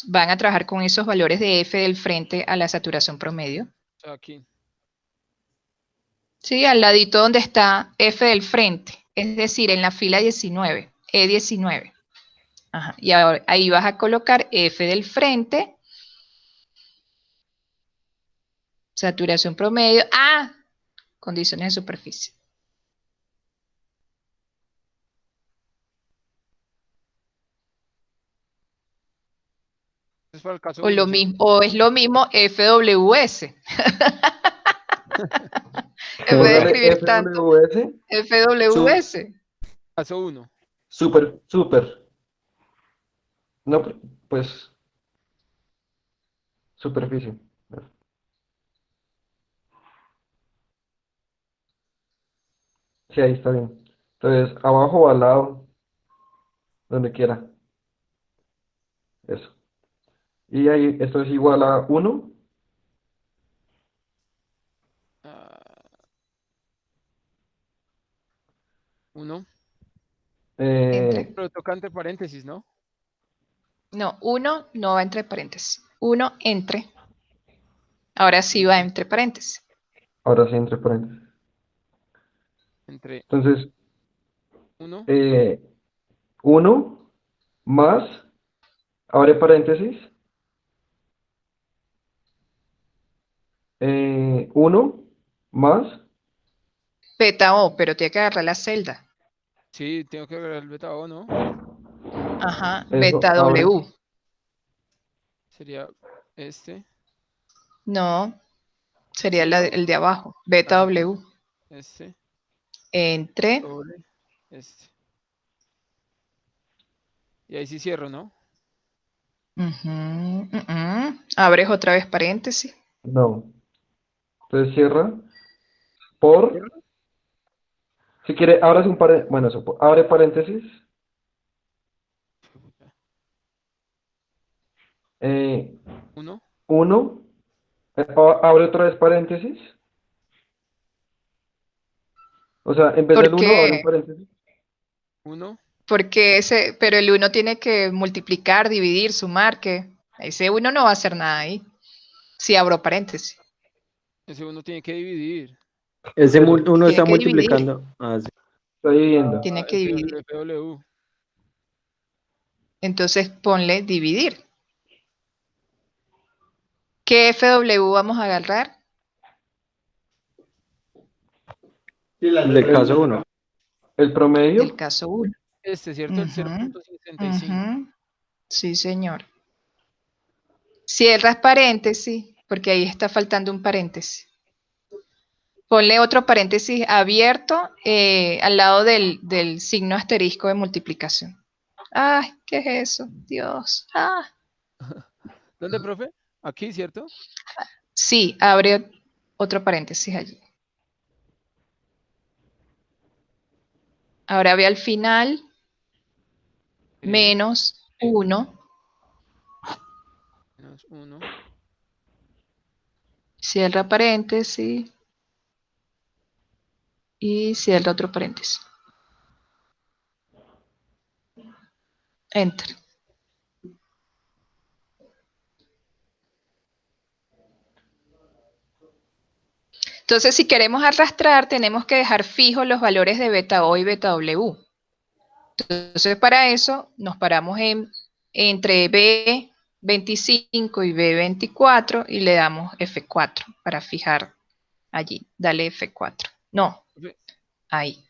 Speaker 1: van a trabajar con esos valores de F del frente a la saturación promedio.
Speaker 2: Aquí.
Speaker 1: Sí, al ladito donde está F del frente, es decir, en la fila 19, E19. Ajá. Y ahora ahí vas a colocar F del frente, saturación promedio, condiciones de superficie.
Speaker 2: Es para el caso
Speaker 1: O lo
Speaker 2: 1, ¿cierto?
Speaker 1: mismo, o es lo mismo FWS. En vez de
Speaker 5: Póngale
Speaker 1: escribir tanto
Speaker 5: FWS.
Speaker 1: FWS.
Speaker 2: Caso 1.
Speaker 5: Súper, súper. No, pues, superficie. Sí, ahí está bien. Entonces, abajo o al lado, donde quiera. Eso. Y ahí, esto es igual a 1.
Speaker 2: 1.
Speaker 1: Entre.
Speaker 2: Pero toca entre paréntesis, ¿no?
Speaker 1: No, 1 no va entre paréntesis. 1 entre. Ahora sí va entre paréntesis.
Speaker 5: Ahora sí, entre paréntesis.
Speaker 2: Entre
Speaker 5: Entonces,
Speaker 2: 1.
Speaker 5: 1 más, abre paréntesis, 1 más,
Speaker 1: Beta O, pero tiene que agarrar la celda.
Speaker 2: Sí, tengo que agregar el beta O, ¿no?
Speaker 1: Ajá,
Speaker 5: eso,
Speaker 1: beta
Speaker 5: abre,
Speaker 1: W.
Speaker 2: Sería este.
Speaker 1: No, sería
Speaker 2: Sí,
Speaker 1: el de abajo. Beta
Speaker 2: así.
Speaker 1: W.
Speaker 2: Este.
Speaker 1: Entre.
Speaker 2: Sobre este. Y ahí sí cierro, ¿no?
Speaker 1: Abres otra vez paréntesis.
Speaker 5: no. Entonces cierra por,
Speaker 2: ¿Cierro?
Speaker 5: si quiere, abras un paréntesis, bueno, eso, abre paréntesis,
Speaker 2: 1.
Speaker 5: 1, abre otra vez paréntesis, o sea, en vez del 1, abre un
Speaker 1: Porque,
Speaker 5: paréntesis,
Speaker 2: 1.
Speaker 1: pero el 1 tiene que multiplicar, dividir, sumar, que ese 1 no va a hacer nada ahí. Si abro paréntesis.
Speaker 2: Ese 1 tiene que dividir.
Speaker 4: Uno
Speaker 1: Tiene
Speaker 4: está
Speaker 1: que dividir.
Speaker 4: multiplicando. Ah, sí.
Speaker 5: está dividiendo.
Speaker 1: Tiene que
Speaker 2: El
Speaker 1: dividir.
Speaker 2: FW.
Speaker 1: Entonces ponle dividir. ¿Qué FW vamos a agarrar?
Speaker 4: Del caso 1.
Speaker 5: El
Speaker 1: Del
Speaker 5: promedio,
Speaker 1: caso 1.
Speaker 2: Este, ¿cierto? El 0.65.
Speaker 1: Sí, señor. Cierras paréntesis, porque ahí está faltando un paréntesis. Ponle otro paréntesis abierto al lado del signo asterisco de multiplicación. Ay, ¿qué es eso? Dios.
Speaker 2: ¿Dónde, profe? Aquí, ¿cierto?
Speaker 1: Sí, abre otro paréntesis allí. Ahora ve al final,
Speaker 2: Sí.
Speaker 1: menos 1.
Speaker 2: Menos 1.
Speaker 1: Cierra paréntesis y cierra otro paréntesis. Enter. Entonces, si queremos arrastrar, tenemos que dejar fijos los valores de beta O y beta W. Entonces, para eso, nos paramos entre B25 y B24 y le damos F4 para fijar allí. Dale F4. No,
Speaker 2: Profe,
Speaker 1: ahí.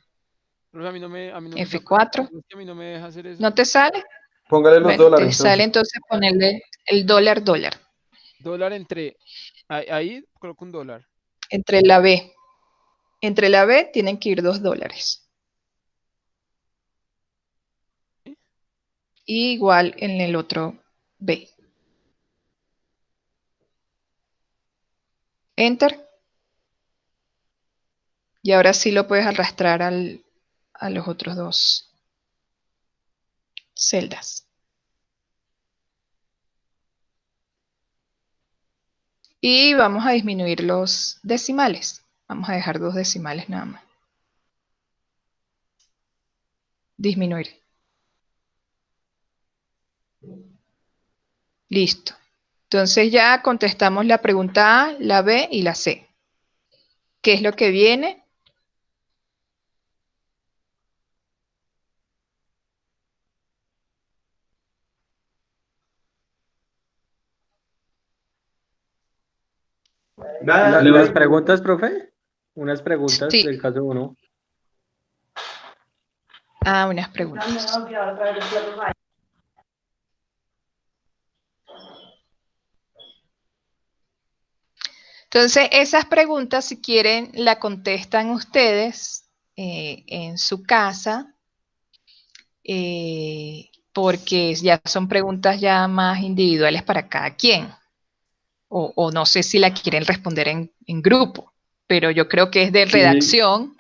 Speaker 2: profe, a mí no me saca.
Speaker 1: F4.
Speaker 2: Es que a mí no me deja hacer eso.
Speaker 1: ¿No te sale?
Speaker 5: póngale los
Speaker 1: Bueno, te
Speaker 5: dólares
Speaker 1: sale
Speaker 5: entonces.
Speaker 1: entonces ponerle el dólar.
Speaker 2: Dólar entre. Ahí coloco un dólar.
Speaker 1: Entre la B. Entre la B tienen que ir $2.
Speaker 2: ¿Sí?
Speaker 1: Y igual en el otro B. Enter. Y ahora sí lo puedes arrastrar a los otros dos. celdas. Y vamos a disminuir los decimales. Vamos a dejar 2 decimales nada más. Disminuir. Listo. Entonces ya contestamos la pregunta A, la B y la C. ¿Qué es lo que viene?
Speaker 4: Las preguntas, profe. Unas preguntas
Speaker 1: Sí.
Speaker 4: del caso 1.
Speaker 1: Ah, unas preguntas. Entonces, esas preguntas, si quieren, la contestan ustedes en su casa, porque ya son preguntas ya más individuales para cada quien. O no sé si la quieren responder en grupo, pero yo creo que es de redacción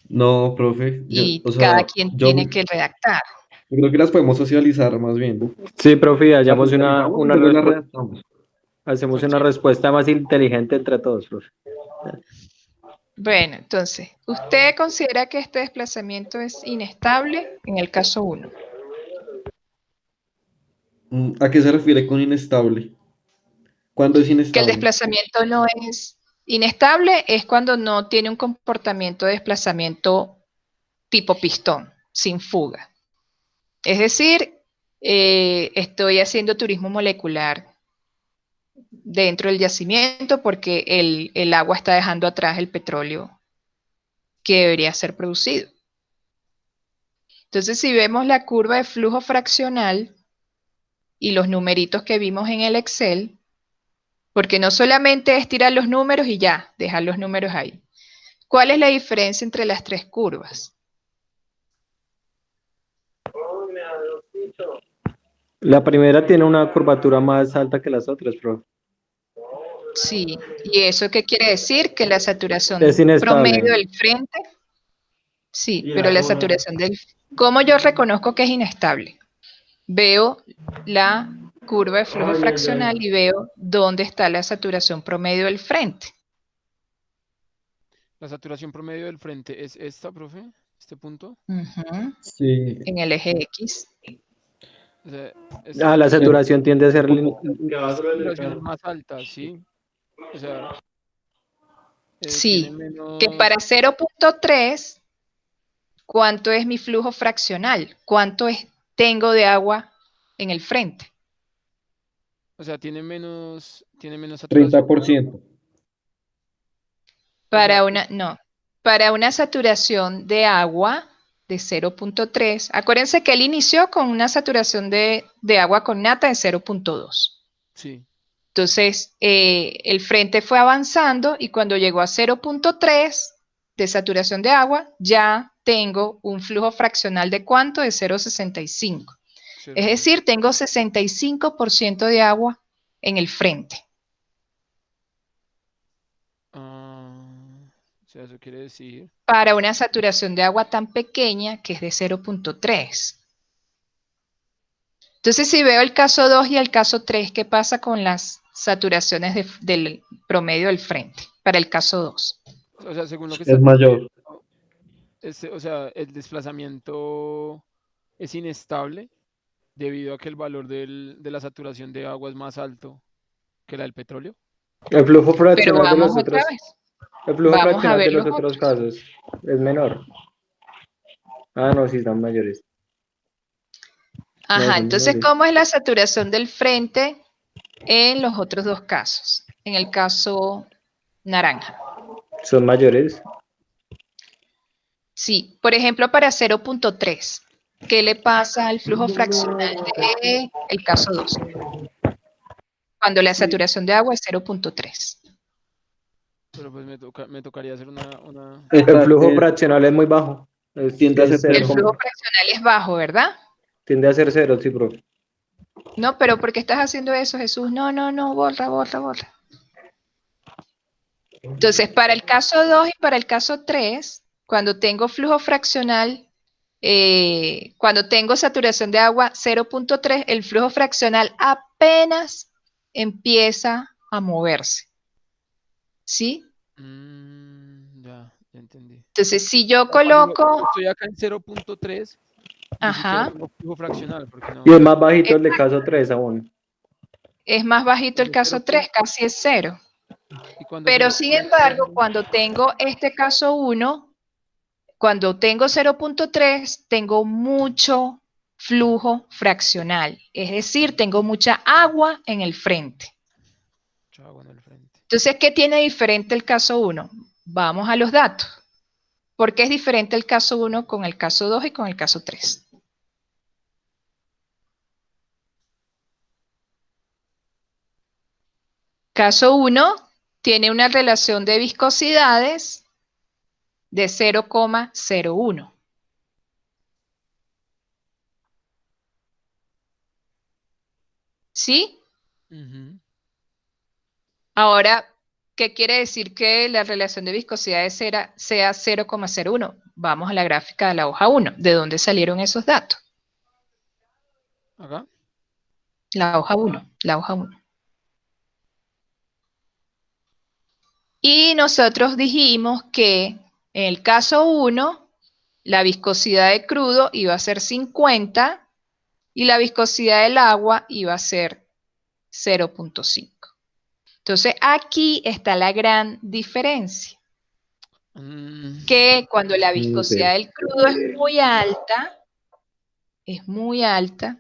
Speaker 5: No, profe,
Speaker 1: y
Speaker 5: o sea,
Speaker 1: cada quien tiene que redactar.
Speaker 5: yo creo que las podemos socializar más bien.
Speaker 4: Sí, profe,
Speaker 5: Las
Speaker 4: hallamos
Speaker 5: socializamos y luego las redactamos.
Speaker 4: hacemos una respuesta más inteligente entre todos, profe.
Speaker 1: Bueno, entonces, ¿usted considera que este desplazamiento es inestable en el caso 1?
Speaker 5: ¿A qué se refiere con inestable? ¿Cuándo es
Speaker 1: Que el
Speaker 5: inestable?
Speaker 1: desplazamiento no es inestable, es cuando no tiene un comportamiento de desplazamiento tipo pistón, sin fuga. Es decir, estoy haciendo turismo molecular dentro del yacimiento porque el agua está dejando atrás el petróleo que debería ser producido. Entonces, si vemos la curva de flujo fraccional y los numeritos que vimos en el Excel, porque no solamente es tirar los números y ya, dejar los números ahí. ¿Cuál es la diferencia entre las 3 curvas?
Speaker 4: La primera tiene una curvatura más alta que las otras, profe.
Speaker 1: Sí, ¿y eso qué quiere decir? Que la saturación
Speaker 4: Es inestable.
Speaker 1: promedio del frente, sí, pero la saturación del... ¿Cómo yo reconozco que es inestable? Veo la curva de flujo fraccional y veo dónde está la saturación promedio del frente.
Speaker 2: La saturación promedio del frente es esta, profe, este punto.
Speaker 1: Ujú,
Speaker 5: Sí.
Speaker 1: en el eje X.
Speaker 2: O sea,
Speaker 4: La saturación tiende a ser...
Speaker 2: la saturación es más alta, ¿sí? O sea,
Speaker 1: Sí,
Speaker 2: tiene menos...
Speaker 1: que para 0.3, ¿cuánto es mi flujo fraccional? ¿Cuánto tengo de agua en el frente?
Speaker 2: O sea, tiene menos saturación.
Speaker 5: 30%.
Speaker 1: Para una saturación de agua de 0.3, acuérdense que él inició con una saturación de agua con nata de 0.2.
Speaker 2: Sí.
Speaker 1: Entonces, el frente fue avanzando y cuando llegó a 0.3 de saturación de agua, ya tengo un flujo fraccional de ¿cuánto? De 0.65. Es decir, tengo 65% de agua en el frente.
Speaker 2: O sea, eso quiere decir...
Speaker 1: Para una saturación de agua tan pequeña que es de 0.3. Entonces, si veo el caso 2 y el caso 3, ¿qué pasa con las saturaciones del promedio del frente para el caso 2?
Speaker 2: O sea, según lo que
Speaker 5: Es
Speaker 2: estás
Speaker 5: mayor.
Speaker 2: diciendo, o sea, el desplazamiento es inestable debido a que el valor de la saturación de agua es más alto que la del petróleo.
Speaker 4: El flujo
Speaker 1: Pero
Speaker 4: fraccional de
Speaker 1: vamos
Speaker 4: los
Speaker 1: otra
Speaker 4: otros...
Speaker 1: vez.
Speaker 4: El flujo
Speaker 1: Vamos a
Speaker 4: fraccional
Speaker 1: ver
Speaker 4: de los
Speaker 1: los
Speaker 4: otros
Speaker 1: otros.
Speaker 4: casos es menor. No, sí están mayores.
Speaker 1: Ajá,
Speaker 4: son
Speaker 1: entonces,
Speaker 4: menores.
Speaker 1: ¿cómo es la saturación del frente en los otros 2 casos? En el caso naranja.
Speaker 4: Son mayores.
Speaker 1: Sí, por ejemplo, para 0.3, ¿qué le pasa al flujo fraccional del caso 2? Cuando la saturación de agua es 0.3.
Speaker 2: Pero pues me tocaría hacer una...
Speaker 4: El flujo fraccional es muy bajo.
Speaker 5: Tiende a ser
Speaker 1: El
Speaker 5: cero.
Speaker 1: flujo fraccional es bajo, ¿verdad?
Speaker 4: Tiende a ser 0, sí, profe.
Speaker 1: No, pero ¿por qué estás haciendo eso, Jesús? No, borra. Entonces, para el caso 2 y para el caso 3, cuando tengo flujo fraccional cuando tengo saturación de agua 0.3, el flujo fraccional apenas empieza a moverse. ¿Sí?
Speaker 2: Ya entendí.
Speaker 1: Entonces, si yo
Speaker 2: Cuando
Speaker 1: coloco...
Speaker 2: estoy acá en 0.3, ni siquiera
Speaker 1: Ajá,
Speaker 2: tengo flujo fraccional, porque no.
Speaker 4: Y es más bajito el de caso 3 aún.
Speaker 1: es más bajito el
Speaker 2: Cuando
Speaker 1: caso 3, casi es 0.
Speaker 2: Y cuando
Speaker 1: Pero sin embargo,
Speaker 2: 0.3,
Speaker 1: cuando tengo este caso 1, cuando tengo 0.3, tengo mucho flujo fraccional. Es decir, tengo mucha agua en el frente.
Speaker 2: mucha agua en el frente.
Speaker 1: Entonces, ¿qué tiene diferente el caso 1? Vamos a los datos. ¿Por qué es diferente el caso 1 con el caso 2 y con el caso 3? Caso 1 tiene una relación de viscosidades de 0,01. ¿Sí? Ahora, ¿qué quiere decir que la relación de viscosidades sea 0,01? Vamos a la gráfica de la hoja 1. ¿De dónde salieron esos datos?
Speaker 2: ¿Acá?
Speaker 1: La hoja 1, la hoja 1. Y nosotros dijimos que en el caso 1, la viscosidad de crudo iba a ser 50 y la viscosidad del agua iba a ser 0.5. Entonces, aquí está la gran diferencia. Que cuando la viscosidad del crudo es muy alta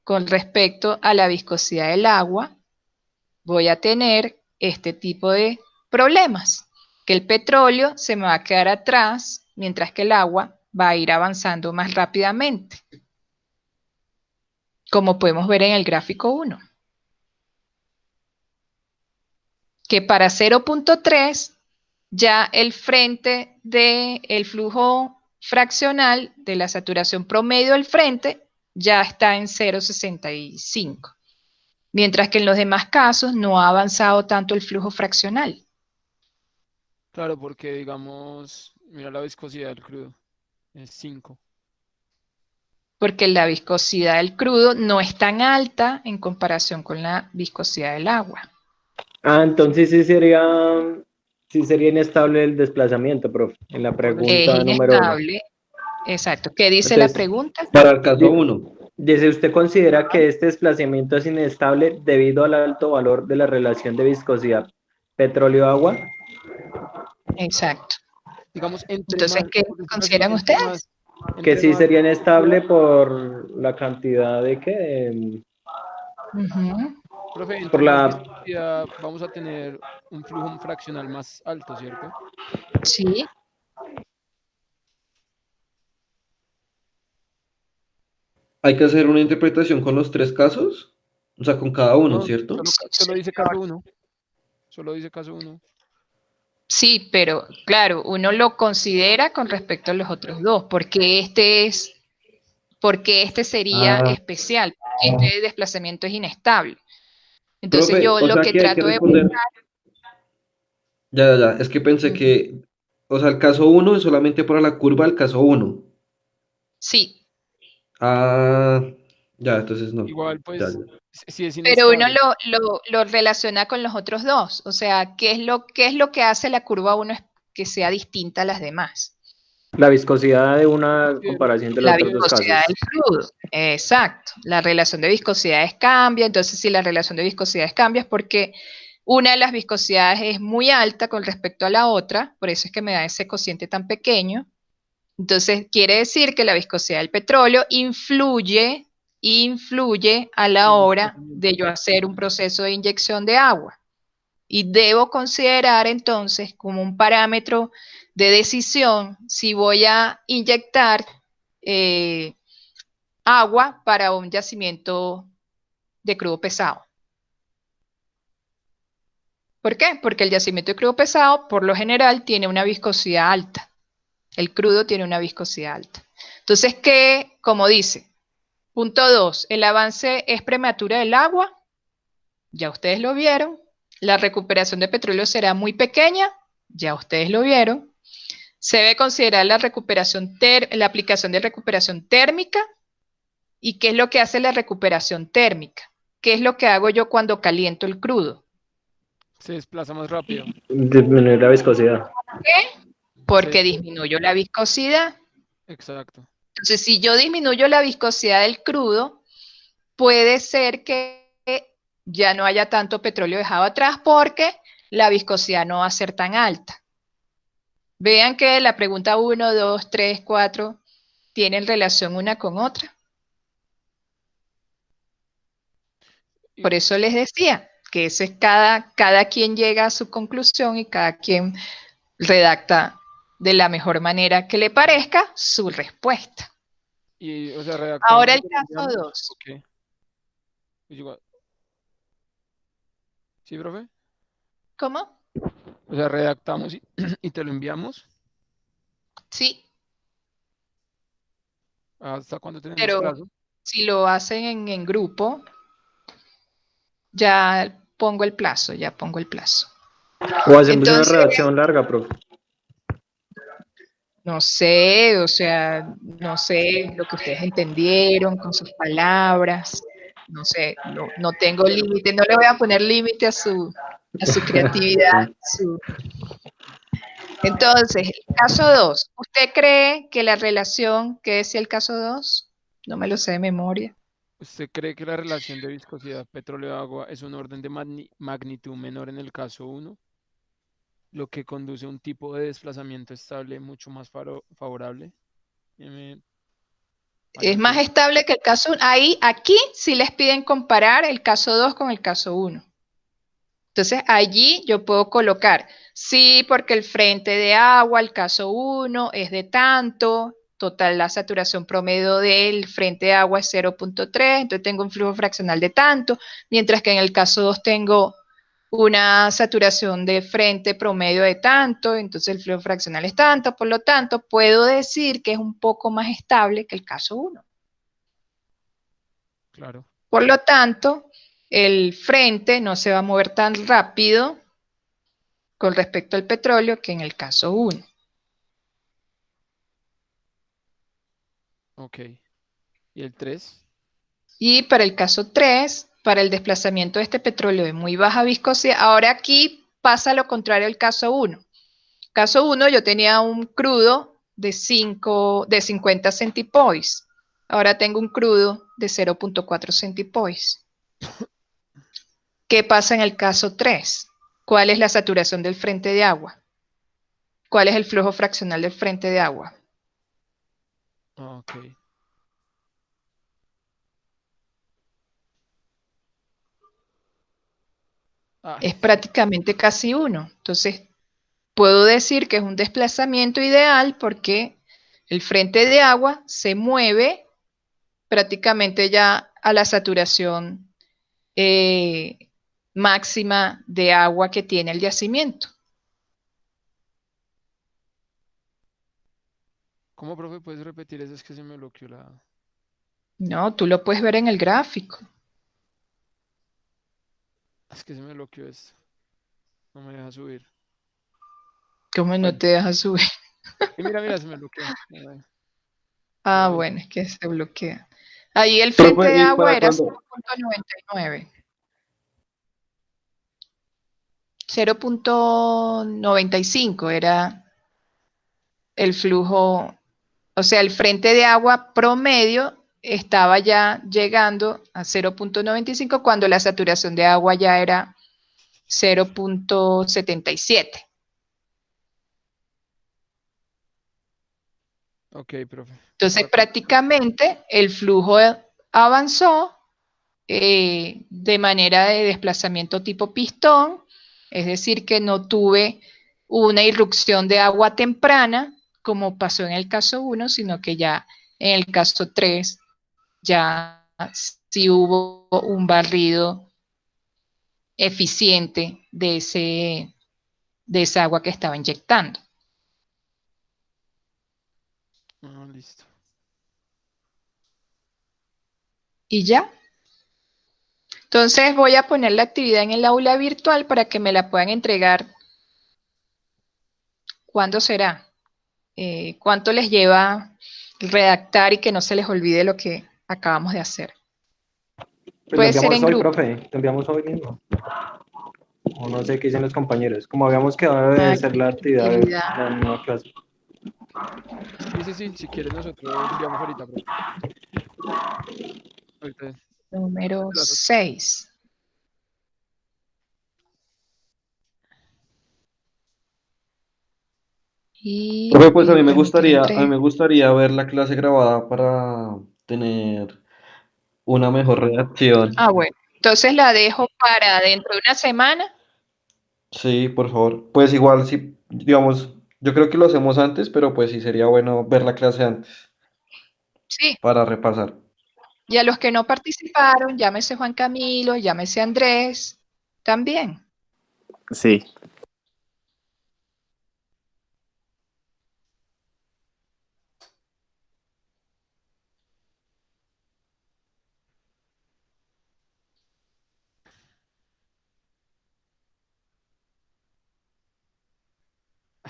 Speaker 1: con respecto a la viscosidad del agua, voy a tener este tipo de problemas, que el petróleo se me va a quedar atrás, mientras que el agua va a ir avanzando más rápidamente, como podemos ver en el gráfico 1. Que para 0.3 ya el frente del flujo fraccional de la saturación promedio del frente ya está en 0.65, mientras que en los demás casos no ha avanzado tanto el flujo fraccional.
Speaker 2: Claro, porque digamos, mira la viscosidad del crudo, es 5.
Speaker 1: Porque la viscosidad del crudo no es tan alta en comparación con la viscosidad del agua.
Speaker 4: Entonces sí sería inestable el desplazamiento, profe, en la
Speaker 1: Es
Speaker 4: pregunta número 1.
Speaker 1: inestable. Exacto. ¿Qué dice la
Speaker 4: Entonces,
Speaker 1: pregunta?
Speaker 5: Para el caso 1.
Speaker 4: Dice, ¿usted considera que este desplazamiento es inestable debido al alto valor de la relación de viscosidad petróleo-agua?
Speaker 1: Exacto.
Speaker 2: Digamos, entre
Speaker 1: Entonces,
Speaker 2: más,
Speaker 1: ¿qué
Speaker 2: por decirlo así,
Speaker 1: consideran ustedes?
Speaker 4: Que sí
Speaker 2: más
Speaker 4: sería inestable
Speaker 2: viscosidad,
Speaker 4: por la cantidad de qué,
Speaker 1: Ujú.
Speaker 2: profe,
Speaker 4: por
Speaker 2: entre más
Speaker 4: la...
Speaker 2: viscosidad vamos a tener un flujo fraccional más alto, ¿cierto?
Speaker 1: Sí.
Speaker 5: Hay que hacer una interpretación con los 3 casos, o sea, con cada uno,
Speaker 2: No,
Speaker 5: ¿cierto?
Speaker 2: solo dice caso 1. Solo dice caso 1.
Speaker 1: Sí, pero claro, uno lo considera con respecto a los otros dos, porque este sería
Speaker 5: Ah,
Speaker 1: especial, porque este desplazamiento es inestable. Entonces
Speaker 5: profe,
Speaker 1: yo
Speaker 5: o
Speaker 1: lo
Speaker 5: sea
Speaker 1: que
Speaker 5: que hay que
Speaker 1: trato de
Speaker 5: responder.
Speaker 1: buscar,
Speaker 5: Ya, es que pensé que, o sea, el caso 1 es solamente para la curva del caso 1.
Speaker 1: sí,
Speaker 5: Ah, ya, entonces no.
Speaker 2: Igual,
Speaker 5: Ya,
Speaker 2: pues, si es
Speaker 1: pero uno
Speaker 2: inestable.
Speaker 1: lo relaciona con los otros dos. O sea, ¿qué es lo que hace la curva 1 que sea distinta a las demás?
Speaker 4: La viscosidad de una comparación de los
Speaker 1: La
Speaker 4: otros dos
Speaker 1: viscosidad
Speaker 4: casos.
Speaker 1: del crudo. Exacto. La relación de viscosidades cambia. Entonces, si la relación de viscosidades cambia es porque una de las viscosidades es muy alta con respecto a la otra, por eso es que me da ese cociente tan pequeño. Entonces, quiere decir que la viscosidad del petróleo influye a la
Speaker 2: El
Speaker 1: hora
Speaker 2: desplazamiento.
Speaker 1: de yo hacer un proceso de inyección de agua. Y debo considerar entonces como un parámetro de decisión si voy a inyectar agua para un yacimiento de crudo pesado. ¿Por qué? Porque el yacimiento de crudo pesado, por lo general, tiene una viscosidad alta. El crudo tiene una viscosidad alta. Entonces, ¿qué? Como dice, punto 2, el avance es prematura del agua. Ya ustedes lo vieron. La recuperación de petróleo será muy pequeña. Ya ustedes lo vieron. Se debe considerar la la aplicación de recuperación térmica. ¿Y qué es lo que hace la recuperación térmica? ¿Qué es lo que hago yo cuando caliento el crudo?
Speaker 2: Se desplaza más rápido.
Speaker 4: Disminuir la viscosidad.
Speaker 1: Porque
Speaker 2: Sí.
Speaker 1: disminuyo la viscosidad.
Speaker 2: Exacto.
Speaker 1: Entonces, si yo disminuyo la viscosidad del crudo, puede ser que ya no haya tanto petróleo dejado atrás porque la viscosidad no va a ser tan alta. Vean que la pregunta 1, 2, 3, 4 tienen relación una con otra. Por eso les decía que eso es cada quien llega a su conclusión y cada quien redacta de la mejor manera que le parezca su respuesta.
Speaker 2: Y, o sea, redactamos
Speaker 1: Ahora
Speaker 2: y
Speaker 1: el
Speaker 2: te lo
Speaker 1: caso
Speaker 2: enviamos.
Speaker 1: 2.
Speaker 2: Ok. ¿Sí, profe?
Speaker 1: ¿Cómo?
Speaker 2: O sea, redactamos y te lo enviamos.
Speaker 1: Sí,
Speaker 2: ¿Hasta cuándo tenemos
Speaker 1: pero
Speaker 2: plazo?
Speaker 1: si lo hacen en grupo, ya pongo el plazo,
Speaker 4: O hacemos una
Speaker 1: Entonces,
Speaker 4: redacción larga, profe.
Speaker 1: no sé, o sea, no sé lo que ustedes entendieron con sus palabras, no sé, no tengo límite, no le voy a poner límite a su creatividad. Entonces, el caso 2, ¿usted cree que la relación, qué decía el caso 2? No me lo sé de memoria.
Speaker 2: ¿Usted cree que la relación de viscosidad petróleo-agua es un orden de magnitud menor en el caso 1, lo que conduce a un tipo de desplazamiento estable mucho más favorable?
Speaker 1: Es más estable que el caso 1. Aquí sí les piden comparar el caso 2 con el caso 1. Entonces, allí yo puedo colocar, sí, porque el frente de agua, el caso 1, es de tanto, total la saturación promedio del frente de agua es 0.3, entonces tengo un flujo fraccional de tanto, mientras que en el caso 2 tengo una saturación de frente promedio de tanto, entonces el flujo fraccional es tanto, por lo tanto, puedo decir que es un poco más estable que el caso 1.
Speaker 2: Claro.
Speaker 1: Por lo tanto, el frente no se va a mover tan rápido con respecto al petróleo que en el caso 1.
Speaker 2: Ok. ¿Y el 3?
Speaker 1: Y para el caso 3, para el desplazamiento de este petróleo de muy baja viscosidad, ahora aquí pasa lo contrario al caso 1. Caso 1 yo tenía un crudo de 50 centipoise. Ahora tengo un crudo de 0.4 centipoise. ¿Qué pasa en el caso 3? ¿Cuál es la saturación del frente de agua? ¿Cuál es el flujo fraccional del frente de agua?
Speaker 2: Ok.
Speaker 1: Es prácticamente casi 1. Entonces, puedo decir que es un desplazamiento ideal porque el frente de agua se mueve prácticamente ya a la saturación máxima de agua que tiene el yacimiento.
Speaker 2: ¿Cómo, profe? ¿Puedes repetir eso? Es que se me bloqueó la...
Speaker 1: No, tú lo puedes ver en el gráfico.
Speaker 2: Es que se me bloqueó esto. No me deja subir.
Speaker 1: ¿Cómo no
Speaker 2: Bueno.
Speaker 1: te dejas subir?
Speaker 2: Y mira, se me bloqueó.
Speaker 1: Ah,
Speaker 2: Pero
Speaker 1: bueno, es que se bloquea. Ahí el frente de
Speaker 3: ¿Y
Speaker 1: agua
Speaker 3: para
Speaker 1: era
Speaker 3: cuándo?
Speaker 1: 0.99. 0.95 era el flujo, o sea, el frente de agua promedio estaba ya llegando a 0.95 cuando la saturación de agua ya era 0.77.
Speaker 2: Ok, profe.
Speaker 1: Entonces, prácticamente el flujo avanzó de manera de desplazamiento tipo pistón, es decir, que no tuve una irrupción de agua temprana, como pasó en el caso 1, sino que ya en el caso 3 ya sí hubo un barrido eficiente de esa agua que estaba inyectando.
Speaker 2: Listo.
Speaker 1: Y ya. Entonces voy a poner la actividad en el aula virtual para que me la puedan entregar. ¿Cuándo será? ¿Cuánto les lleva redactar y que no se les olvide lo que acabamos de hacer?
Speaker 3: Pues lo
Speaker 1: Puede ser
Speaker 3: enviamos
Speaker 1: en
Speaker 3: hoy,
Speaker 1: grupo.
Speaker 3: profe. Lo enviamos hoy mismo. O no sé qué dicen los compañeros. Como habíamos quedado de hacer la actividad de la nueva clase.
Speaker 2: Sí, si quieres nosotros enviamos ahorita, profe. Ahorita,
Speaker 1: Número
Speaker 2: desde las 8.
Speaker 1: 6.
Speaker 5: Profe, pues a mí me
Speaker 1: permitieron
Speaker 5: gustaría, a mí
Speaker 1: 3.
Speaker 5: me gustaría ver la clase grabada para tener una mejor redacción.
Speaker 1: Ah, bueno. Entonces la dejo para dentro de una semana.
Speaker 5: Sí, por favor. Pues igual, si, digamos, yo creo que lo hacemos antes, pero pues sí sería bueno ver la clase antes
Speaker 1: Sí.
Speaker 5: para repasar.
Speaker 1: Y a los que no participaron, llámese Juan Camilo, llámese Andrés, también.
Speaker 7: Sí.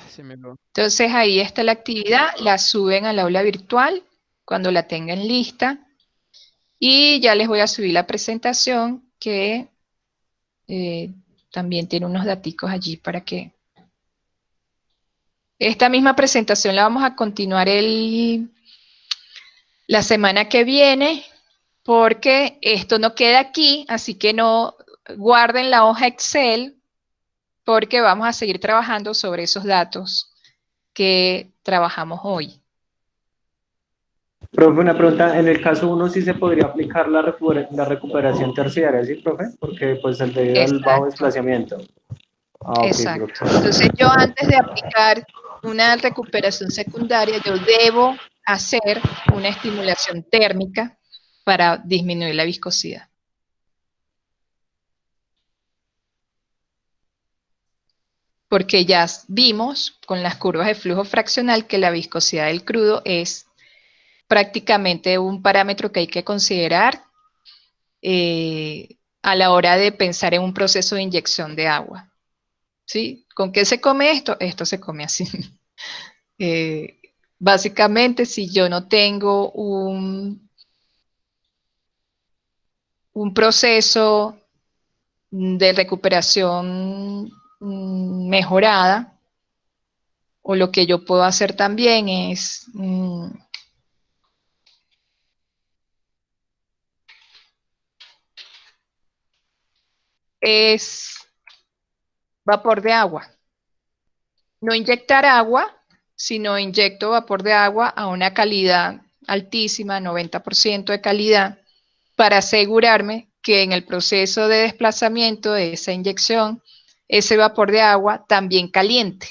Speaker 2: Se me lo...
Speaker 1: Entonces ahí está la actividad, la suben al aula virtual cuando la tengan lista. Y ya les voy a subir la presentación que también tiene unos daticos allí para que... Esta misma presentación la vamos a continuar la semana que viene, porque esto no queda aquí, así que no guarden la hoja Excel, porque vamos a seguir trabajando sobre esos datos que trabajamos hoy.
Speaker 3: Profe, una pregunta. En el caso 1 sí se podría aplicar la recuperación terciaria, ¿sí, profe? Porque pues el debido al bajo
Speaker 1: Exacto,
Speaker 3: desplazamiento. Ah, ok,
Speaker 1: exacto.
Speaker 3: profe.
Speaker 1: Entonces yo antes de aplicar una recuperación secundaria, yo debo hacer una estimulación térmica para disminuir la viscosidad. Porque ya vimos con las curvas de flujo fraccional que la viscosidad del crudo es prácticamente un parámetro que hay que considerar a la hora de pensar en un proceso de inyección de agua. ¿Sí? ¿Con qué se come esto? Esto se come así. Básicamente, si yo no tengo un proceso de recuperación mejorada, o lo que yo puedo hacer también es vapor de agua. No inyectar agua, sino inyecto vapor de agua a una calidad altísima, 90% de calidad, para asegurarme que en el proceso de desplazamiento de esa inyección, ese vapor de agua también caliente.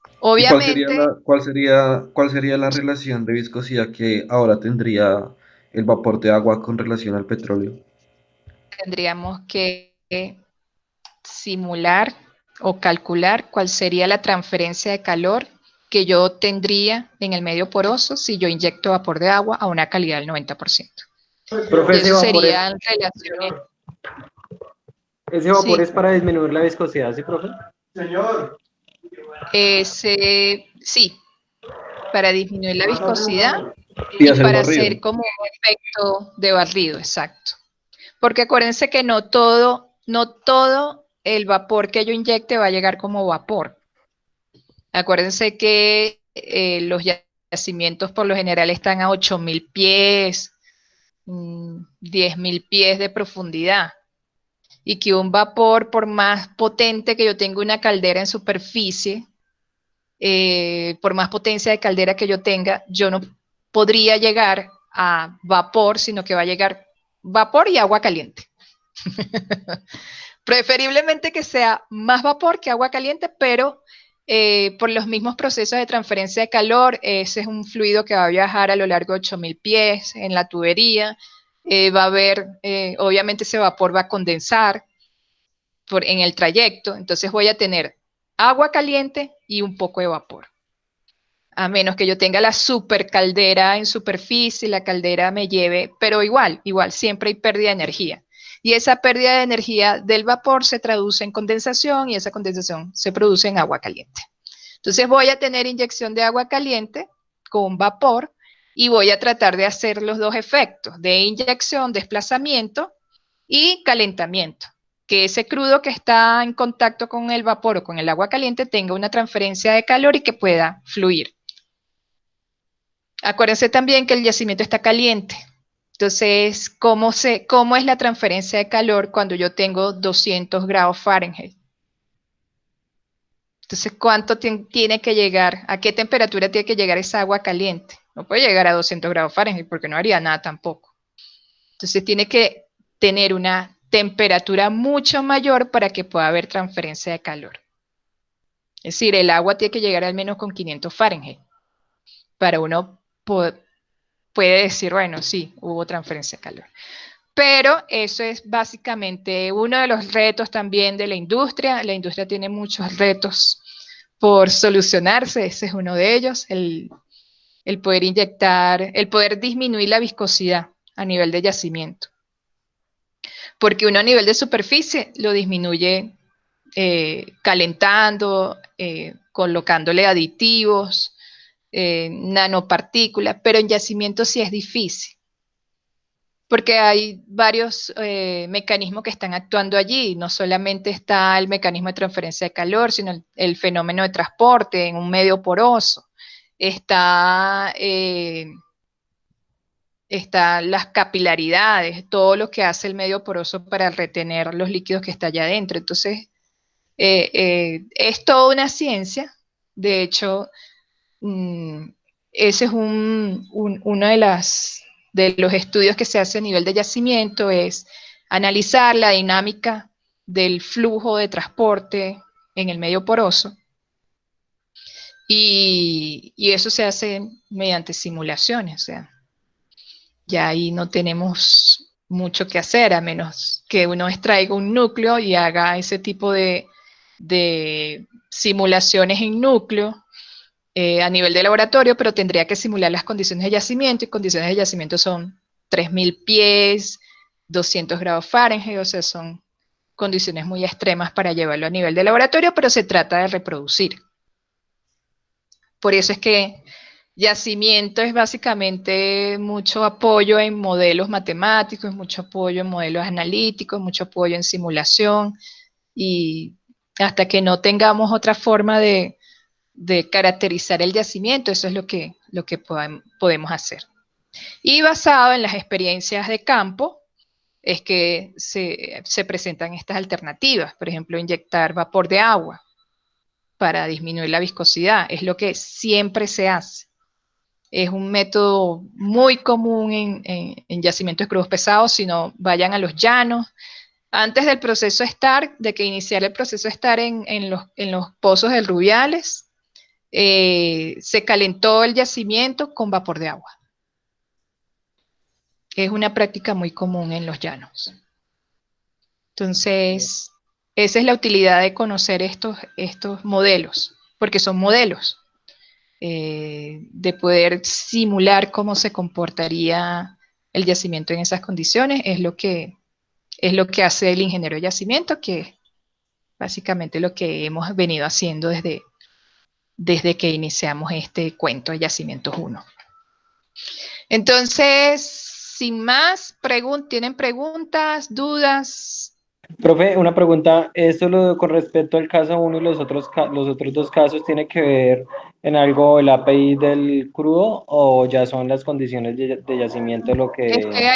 Speaker 5: ¿Y
Speaker 1: Obviamente,
Speaker 5: cuál sería la relación de viscosidad que ahora tendría el vapor de agua con relación al petróleo?
Speaker 1: tendríamos que simular o calcular cuál sería la transferencia de calor que yo tendría en el medio poroso si yo inyecto vapor de agua a una calidad del 90%.
Speaker 3: Profe,
Speaker 1: Y eso sería en relaciones.
Speaker 3: ese vapor es
Speaker 1: Sí,
Speaker 3: para disminuir la viscosidad, ¿sí, profe?
Speaker 1: sí, para disminuir la viscosidad
Speaker 5: Y
Speaker 1: y
Speaker 5: hacer un
Speaker 1: para
Speaker 5: barrido.
Speaker 1: hacer como un efecto de barrido, exacto. Porque acuérdense que no todo el vapor que yo inyecte va a llegar como vapor. Acuérdense que los yacimientos por lo general están a 8.000 pies, 10.000 pies de profundidad. Y que un vapor, por más potente que yo tenga una caldera en superficie, por más potencia de caldera que yo tenga, yo no podría llegar a vapor, sino que va a llegar vapor y agua caliente. Preferiblemente que sea más vapor que agua caliente, pero por los mismos procesos de transferencia de calor, ese es un fluido que va a viajar a lo largo de 8.000 pies en la tubería, va a haber, obviamente ese vapor va a condensar en el trayecto, entonces voy a tener agua caliente y un poco de vapor. A menos que yo tenga la super caldera en superficie, la caldera me lleve, pero igual, siempre hay pérdida de energía. Y esa pérdida de energía del vapor se traduce en condensación y esa condensación se produce en agua caliente. Entonces voy a tener inyección de agua caliente con vapor y voy a tratar de hacer los dos efectos, de inyección, desplazamiento y calentamiento. Que ese crudo que está en contacto con el vapor o con el agua caliente tenga una transferencia de calor y que pueda fluir. Acuérdense también que el yacimiento está caliente. Entonces, ¿cómo es la transferencia de calor cuando yo tengo 200 grados Fahrenheit? Entonces, ¿cuánto tiene que llegar? ¿A qué temperatura tiene que llegar esa agua caliente? No puede llegar a 200 grados Fahrenheit porque no haría nada tampoco. Entonces, tiene que tener una temperatura mucho mayor para que pueda haber transferencia de calor. Es decir, el agua tiene que llegar al menos con 500 Fahrenheit para uno puede decir, bueno, sí, hubo transferencia de calor. Pero eso es básicamente uno de los retos también de la industria. La industria tiene muchos retos por solucionarse, ese es uno de ellos, el poder inyectar, el poder disminuir la viscosidad a nivel de yacimiento. Porque uno a nivel de superficie lo disminuye calentando, colocándole aditivos, nanopartículas, pero en yacimiento sí es difícil. Porque hay varios mecanismos que están actuando allí. No solamente está el mecanismo de transferencia de calor, sino el fenómeno de transporte en un medio poroso. Está las capilaridades, todo lo que hace el medio poroso para retener los líquidos que está allá adentro. Entonces, es toda una ciencia. De hecho, ese es uno de los estudios que se hace a nivel de yacimiento, es analizar la dinámica del flujo de transporte en el medio poroso. Y eso se hace mediante simulaciones, o sea, ya ahí no tenemos mucho que hacer, a menos que uno extraiga un núcleo y haga ese tipo de simulaciones en núcleo a nivel de laboratorio, pero tendría que simular las condiciones de yacimiento, y condiciones de yacimiento son 3000 pies, 200 grados Fahrenheit, o sea, son condiciones muy extremas para llevarlo a nivel de laboratorio, pero se trata de reproducir. Por eso es que yacimiento es básicamente mucho apoyo en modelos matemáticos, mucho apoyo en modelos analíticos, mucho apoyo en simulación, y hasta que no tengamos otra forma de caracterizar el yacimiento, eso es lo que podemos hacer. Y basado en las experiencias de campo, es que se presentan estas alternativas, por ejemplo, inyectar vapor de agua para disminuir la viscosidad, es lo que siempre se hace. Es un método muy común en yacimientos de crudos pesados, si no vayan a los llanos. Antes del proceso STAR, de que iniciara el proceso STAR en los pozos del Rubiales, se calentó el yacimiento con vapor de agua. Es una práctica muy común en los llanos. Entonces, esa es la utilidad de conocer estos modelos, porque son modelos, de poder simular cómo se comportaría el yacimiento en esas condiciones, es lo que hace el ingeniero de yacimiento, que es básicamente lo que hemos venido haciendo desde que iniciamos este cuento de Yacimientos 1. Entonces, sin más, ¿tienen preguntas, dudas?
Speaker 4: Profe, una pregunta, ¿esto con respecto al caso 1 y los otros dos casos tiene que ver en algo el API del crudo o ya son las condiciones de yacimiento lo que...
Speaker 1: Es que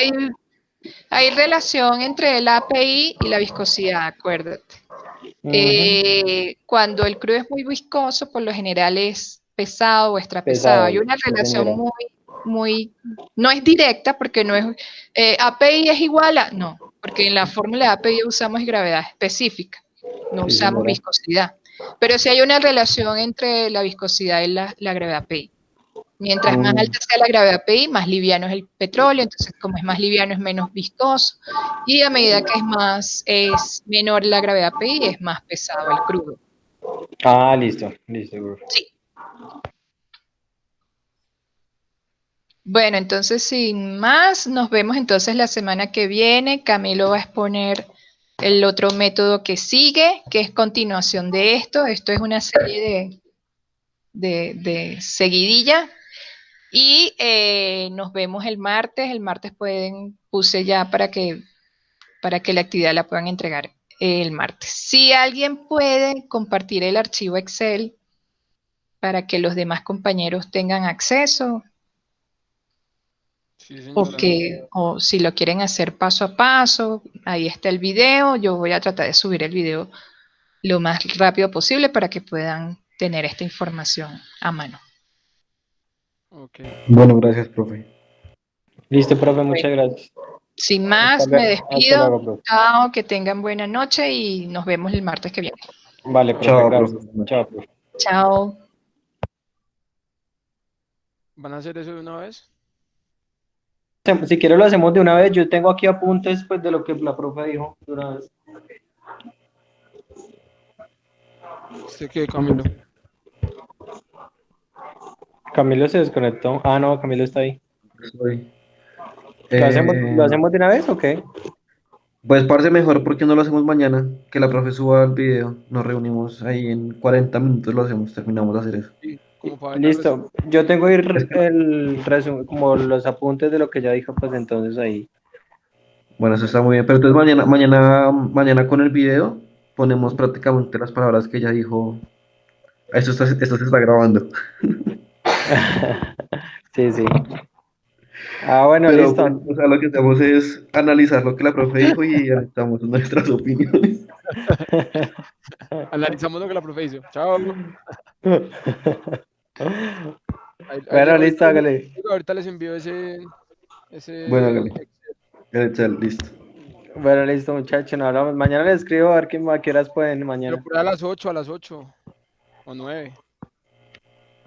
Speaker 1: hay relación entre el API y la viscosidad, acuérdate. Cuando el crudo es muy viscoso, por lo general es pesado o extrapesado. Hay una relación no es directa, porque no es, API es igual a, no, porque en la fórmula de API usamos gravedad específica, no usamos viscosidad. Pero sí hay una relación entre la viscosidad y la gravedad API. Mientras más alta sea la gravedad API, más liviano es el petróleo, entonces como es más liviano es menos viscoso, y a medida que es menor la gravedad API, es más pesado el crudo.
Speaker 4: Ah, listo,
Speaker 1: sí. Bueno, entonces sin más, nos vemos entonces la semana que viene. Camilo va a exponer el otro método que sigue, que es continuación de esto. Esto es una serie de seguidilla. Y nos vemos el martes. El martes puse ya para que la actividad la puedan entregar el martes. Si alguien puede compartir el archivo Excel para que los demás compañeros tengan acceso,
Speaker 2: Sí, señora.
Speaker 1: o si lo quieren hacer paso a paso, ahí está el video. Yo voy a tratar de subir el video lo más rápido posible para que puedan tener esta información a mano.
Speaker 2: Ok.
Speaker 5: Bueno, gracias, profe.
Speaker 4: Listo, profe, muchas gracias.
Speaker 1: Sin más,
Speaker 4: Hasta
Speaker 1: me
Speaker 4: luego,
Speaker 1: despido.
Speaker 4: profe.
Speaker 1: Chao, que tengan buena noche y nos vemos el martes que viene.
Speaker 4: Vale, profe,
Speaker 5: Chao,
Speaker 4: gracias.
Speaker 5: profe.
Speaker 4: Chao, profe.
Speaker 1: Chao.
Speaker 2: ¿Van a hacer eso de una vez?
Speaker 4: Si quiere lo hacemos de una vez. Yo tengo aquí apuntes pues, de lo que la profe dijo de una vez.
Speaker 2: ¿Usted qué, Camilo?
Speaker 4: Camilo se desconectó. Ah, no, Camilo está ahí.
Speaker 5: Soy.
Speaker 4: ¿Lo hacemos de una vez o qué?
Speaker 5: Pues parece mejor porque no lo hacemos mañana, que la profe suba el video. Nos reunimos ahí en 40 minutos, lo hacemos, terminamos de hacer eso.
Speaker 2: Sí, como para ver la
Speaker 4: Listo. Yo tengo el resumen, como los apuntes de lo que ya dijo, pues entonces ahí.
Speaker 5: Bueno, eso está muy bien. Pero entonces mañana con el video ponemos prácticamente las palabras que ella dijo. Esto se está grabando.
Speaker 4: Sí, sí. Ah, bueno,
Speaker 5: Pero
Speaker 4: listo.
Speaker 5: pues, o sea, lo que hacemos es analizar lo que la profe dijo y analizamos nuestras opiniones.
Speaker 2: Analizamos lo que la profe hizo. Chao. Ahí
Speaker 4: Bueno, listo, hágale.
Speaker 2: ahorita les envío ese
Speaker 5: Bueno, hágale. Excel, listo.
Speaker 4: Bueno, listo, muchachos, nos hablamos. Mañana les escribo a ver a qué horas pueden
Speaker 2: Pero
Speaker 4: mañana.
Speaker 2: por ahí a las 8 o 9.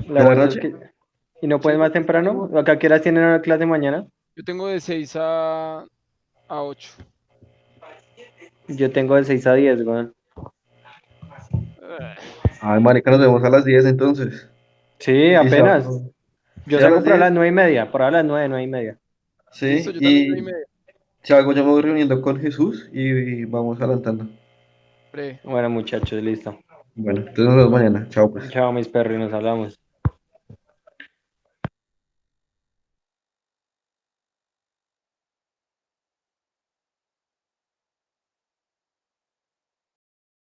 Speaker 5: ¿De la noche?
Speaker 4: ¿Y no pueden
Speaker 2: Sí,
Speaker 4: más temprano? ¿A qué horas tienen la clase mañana?
Speaker 2: Yo tengo de 6 a 8.
Speaker 4: Yo tengo de 6 a 10, güey.
Speaker 5: Ay, marica, nos vemos a las 10 entonces.
Speaker 4: Sí, apenas. Yo
Speaker 5: Sí, a
Speaker 4: salgo
Speaker 5: las
Speaker 4: por a
Speaker 5: 10.
Speaker 4: las 9:30, por a las 9:30.
Speaker 2: Listo,
Speaker 5: Sí,
Speaker 2: yo también
Speaker 5: y si algo yo me voy reuniendo con Jesús y vamos adelantando.
Speaker 2: Pre.
Speaker 4: Bueno, muchachos, listo.
Speaker 5: Bueno, entonces nos vemos mañana. Chao, pues.
Speaker 4: Chao, mis perros, nos hablamos.